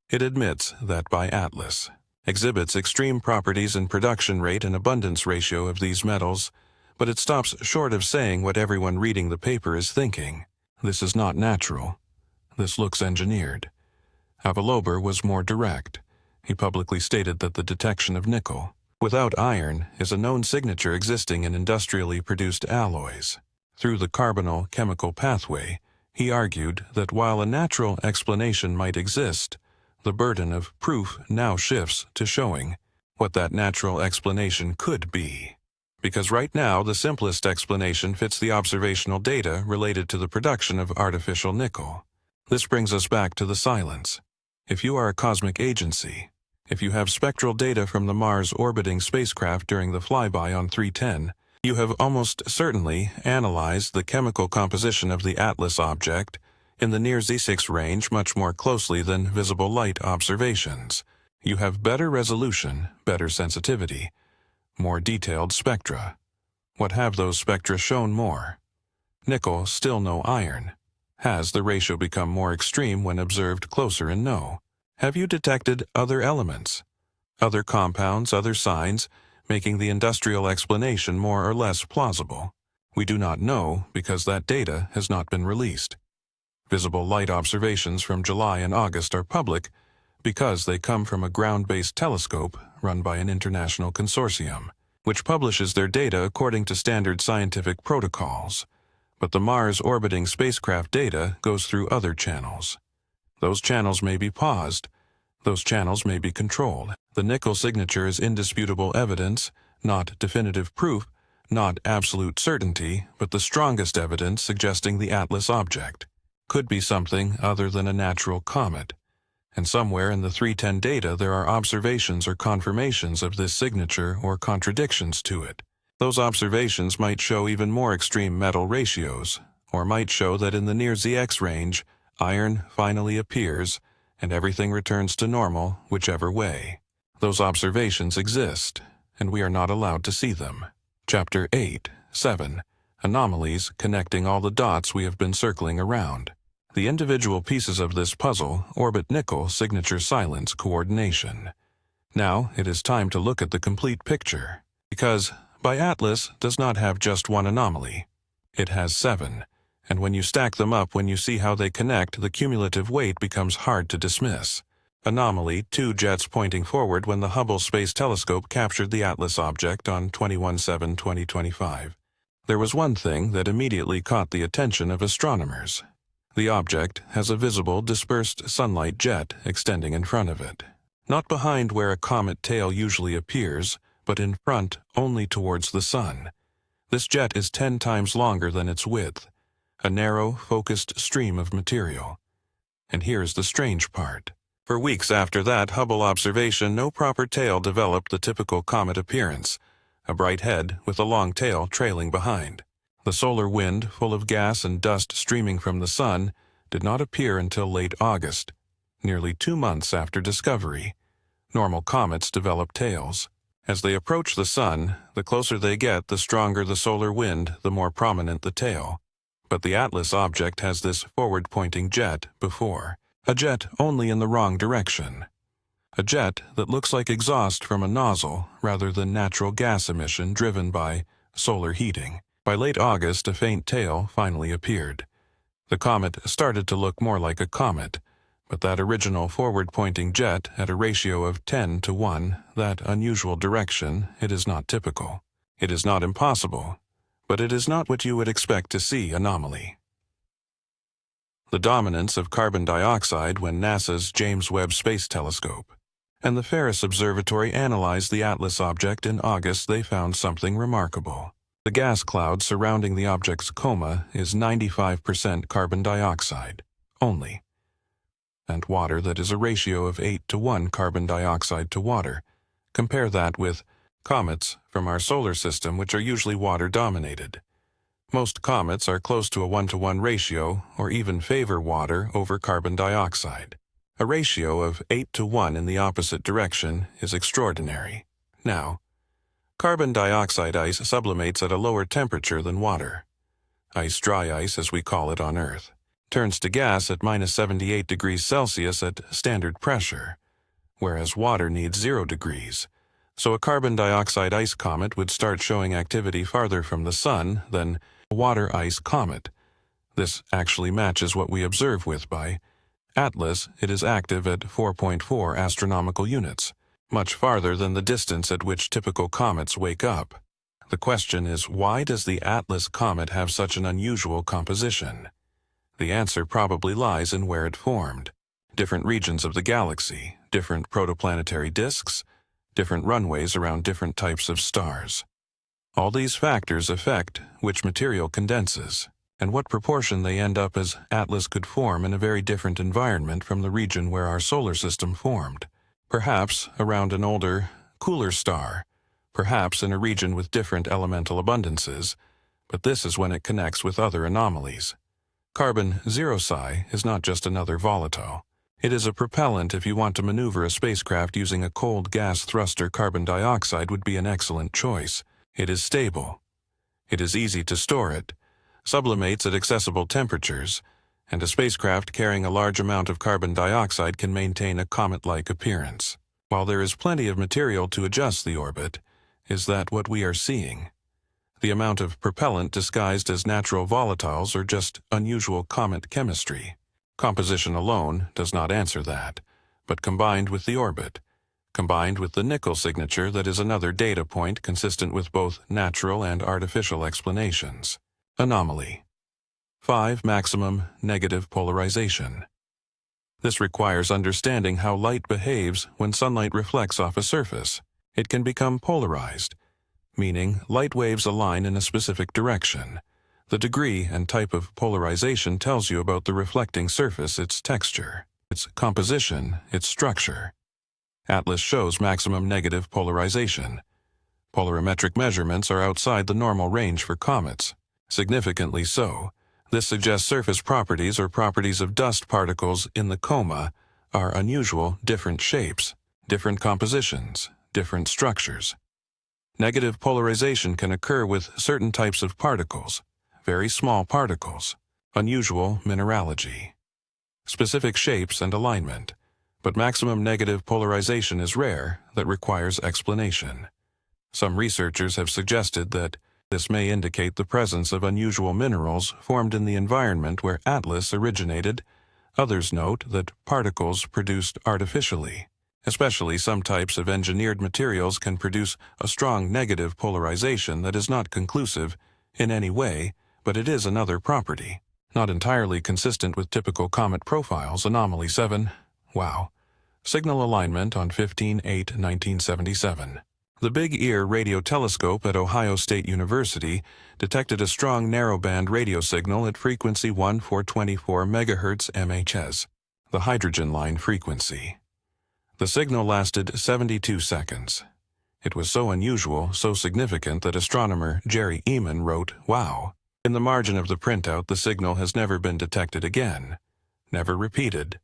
It admits that by Atlas exhibits extreme properties in production rate and abundance ratio of these metals, but it stops short of saying what everyone reading the paper is thinking. This is not natural. This looks engineered. Avalober was more direct. He publicly stated that the detection of nickel without iron is a known signature existing in industrially produced alloys. Through the carbonyl chemical pathway, he argued that while a natural explanation might exist, the burden of proof now shifts to showing what that natural explanation could be. Because right now, the simplest explanation fits the observational data related to the production of artificial nickel. This brings us back to the silence. If you are a cosmic agency, if you have spectral data from the Mars orbiting spacecraft during the flyby on 310, you have almost certainly analyzed the chemical composition of the Atlas object in the near Z6 range much more closely than visible light observations. You have better resolution, better sensitivity, more detailed spectra. What have those spectra shown more? Nickel, still no iron. Has the ratio become more extreme when observed closer in no? Have you detected other elements, other compounds, other signs, making the industrial explanation more or less plausible? We do not know because that data has not been released. Visible light observations from July and August are public because they come from a ground-based telescope run by an international consortium, which publishes their data according to standard scientific protocols. But the Mars orbiting spacecraft data goes through other channels. Those channels may be paused. Those channels may be controlled. The nickel signature is indisputable evidence, not definitive proof, not absolute certainty, but the strongest evidence suggesting the Atlas object could be something other than a natural comet. And somewhere in the 310 data there are observations or confirmations of this signature or contradictions to it. Those observations might show even more extreme metal ratios, or might show that in the near ZX range, iron finally appears and everything returns to normal, whichever way. Those observations exist, and we are not allowed to see them. Chapter 8:7 Anomalies connecting all the dots we have been circling around. The individual pieces of this puzzle orbit nickel signature silence coordination. Now it is time to look at the complete picture, because by Atlas does not have just one anomaly. It has 7, and when you stack them up, when you see how they connect, the cumulative weight becomes hard to dismiss. Anomaly: 2 jets pointing forward when the Hubble Space Telescope captured the Atlas object on 21/7/2025. There was one thing that immediately caught the attention of astronomers. The object has a visible dispersed sunlight jet extending in front of it. Not behind where a comet tail usually appears, but in front only towards the sun. This jet is 10 times longer than its width, a narrow, focused stream of material. And here's the strange part. For weeks after that Hubble observation, no proper tail developed the typical comet appearance, a bright head with a long tail trailing behind. The solar wind, full of gas and dust streaming from the sun, did not appear until late August, nearly 2 months after discovery. Normal comets develop tails. As they approach the sun, the closer they get, the stronger the solar wind, the more prominent the tail. But the Atlas object has this forward-pointing jet before. A jet only in the wrong direction. A jet that looks like exhaust from a nozzle rather than natural gas emission driven by solar heating. By late August, a faint tail finally appeared. The comet started to look more like a comet, But that original forward-pointing jet at a ratio of 10 to 1, that unusual direction, it is not typical. It is not impossible, but it is not what you would expect to see anomaly. The dominance of carbon dioxide when NASA's James Webb Space Telescope and the Ferris Observatory analyzed the Atlas object in August, they found something remarkable. The gas cloud surrounding the object's coma is 95% carbon dioxide only, and water that is a ratio of 8 to 1 carbon dioxide to water. Compare that with comets from our solar system, which are usually water-dominated. Most comets are close to a 1-to-1 ratio or even favor water over carbon dioxide. A ratio of 8 to 1 in the opposite direction is extraordinary. Now, carbon dioxide ice sublimates at a lower temperature than water. Dry ice, as we call it on Earth, turns to gas at minus 78 degrees Celsius at standard pressure, whereas water needs 0 degrees. So a carbon dioxide ice comet would start showing activity farther from the sun than a water ice comet. This actually matches what we observe with by Atlas. It is active at 4.4 astronomical units, much farther than the distance at which typical comets wake up. The question is, why does the Atlas comet have such an unusual composition? The answer probably lies in where it formed. Different regions of the galaxy, different protoplanetary disks, different runways around different types of stars. All these factors affect which material condenses, and what proportion they end up, as Atlas could form in a very different environment from the region where our solar system formed. Perhaps around an older, cooler star, perhaps in a region with different elemental abundances, but this is when it connects with other anomalies. Carbon 0 psi is not just another volatile. It is a propellant. If you want to maneuver a spacecraft using a cold gas thruster, carbon dioxide would be an excellent choice. It is stable. It is easy to store it, sublimates at accessible temperatures, and a spacecraft carrying a large amount of carbon dioxide can maintain a comet-like appearance. While there is plenty of material to adjust the orbit, is that what we are seeing? The amount of propellant disguised as natural volatiles or just unusual comet chemistry? Composition alone does not answer that, but combined with the orbit, combined with the nickel signature, that is another data point consistent with both natural and artificial explanations. Anomaly. 5. Maximum negative polarization. This requires understanding how light behaves when sunlight reflects off a surface. It can become polarized, meaning light waves align in a specific direction. The degree and type of polarization tells you about the reflecting surface, its texture, its composition, its structure. Atlas shows maximum negative polarization. Polarimetric measurements are outside the normal range for comets. Significantly so. This suggests surface properties or properties of dust particles in the coma are unusual, different shapes, different compositions, different structures. Negative polarization can occur with certain types of particles, very small particles, unusual mineralogy, specific shapes and alignment, but maximum negative polarization is rare, that requires explanation. Some researchers have suggested that this may indicate the presence of unusual minerals formed in the environment where Atlas originated. Others note that particles produced artificially, especially some types of engineered materials, can produce a strong negative polarization that is not conclusive in any way, but it is another property, not entirely consistent with typical comet profiles. Anomaly 7. Wow. Signal alignment on 15/8/1977. The Big Ear radio telescope at Ohio State University detected a strong narrowband radio signal at frequency 1424 MHz MHz, the hydrogen line frequency. The signal lasted 72 seconds. It was so unusual, so significant that astronomer Jerry Eman wrote, "Wow." In the margin of the printout, the signal has never been detected again, never repeated,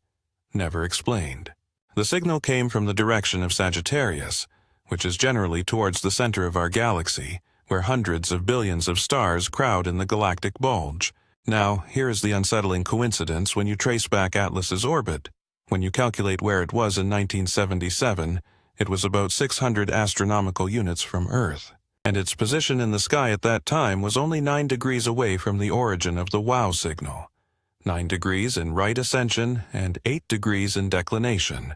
never explained. The signal came from the direction of Sagittarius, which is generally towards the center of our galaxy, where hundreds of billions of stars crowd in the galactic bulge. Now, here is the unsettling coincidence when you trace back Atlas's orbit. When you calculate where it was in 1977, it was about 600 astronomical units from Earth, and its position in the sky at that time was only 9 degrees away from the origin of the WOW signal. 9 degrees in right ascension and 8 degrees in declination,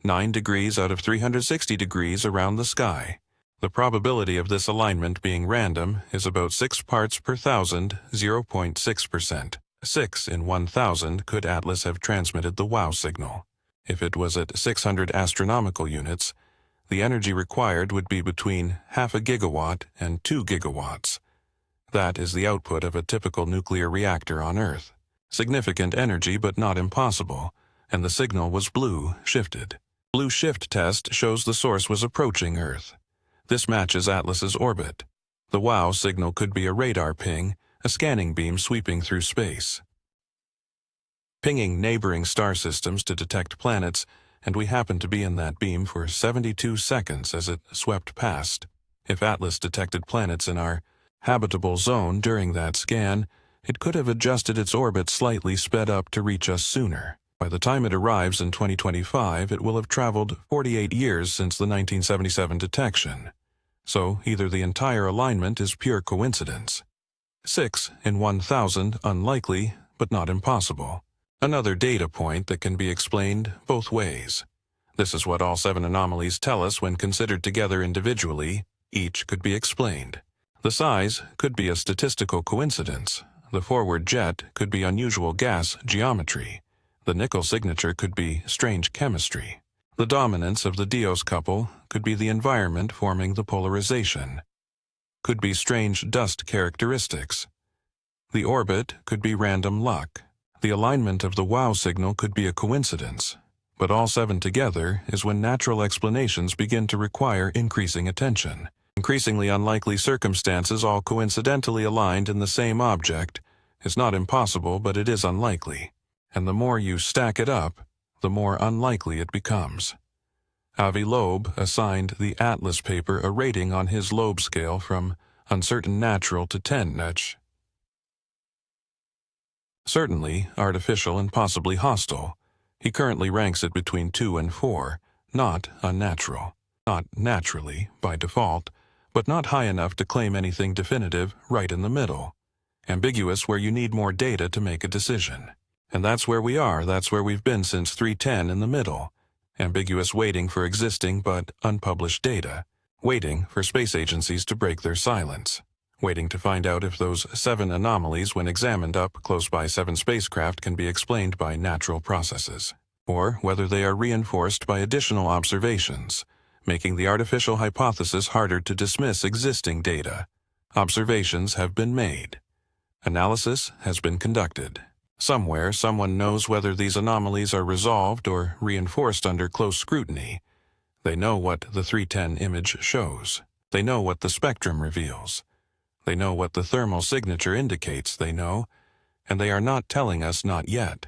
9 degrees out of 360 degrees around the sky. The probability of this alignment being random is about 6 parts per thousand, 0.6%. 6 in 1,000 could Atlas have transmitted the wow signal. If it was at 600 astronomical units, the energy required would be between half a gigawatt and 2 gigawatts. That is the output of a typical nuclear reactor on Earth. Significant energy but not impossible, and the signal was blue shifted. Blue shift test shows the source was approaching Earth. This matches Atlas's orbit. The wow signal could be a radar ping, a scanning beam sweeping through space, pinging neighboring star systems to detect planets, and we happened to be in that beam for 72 seconds as it swept past. If Atlas detected planets in our habitable zone during that scan, it could have adjusted its orbit slightly sped up to reach us sooner. By the time it arrives in 2025, it will have traveled 48 years since the 1977 detection. So either the entire alignment is pure coincidence. 6 in 1,000 unlikely, but not impossible. Another data point that can be explained both ways. This is what all 7 anomalies tell us when considered together individually. Each could be explained. The size could be a statistical coincidence. The forward jet could be unusual gas geometry. The nickel signature could be strange chemistry. The dominance of the Dios couple could be the environment forming the polarization. Could be strange dust characteristics. The orbit could be random luck. The alignment of the wow signal could be a coincidence. But all 7 together is when natural explanations begin to require increasing attention. Increasingly unlikely circumstances all coincidentally aligned in the same object is not impossible, but it is unlikely. And the more you stack it up, the more unlikely it becomes. Avi Loeb assigned the Atlas paper a rating on his Loeb scale from uncertain natural to 10. Certainly artificial and possibly hostile. He currently ranks it between 2 and 4, not unnatural. Not naturally, by default, but not high enough to claim anything definitive, right in the middle. Ambiguous where you need more data to make a decision. And that's where we are, that's where we've been since 310 in the middle. Ambiguous waiting for existing but unpublished data. Waiting for space agencies to break their silence. Waiting to find out if those 7 anomalies when examined up close by 7 spacecraft can be explained by natural processes. Or whether they are reinforced by additional observations, making the artificial hypothesis harder to dismiss existing data. Observations have been made. Analysis has been conducted. Somewhere, someone knows whether these anomalies are resolved or reinforced under close scrutiny. They know what the 310 image shows. They know what the spectrum reveals. They know what the thermal signature indicates they know, and they are not telling us not yet.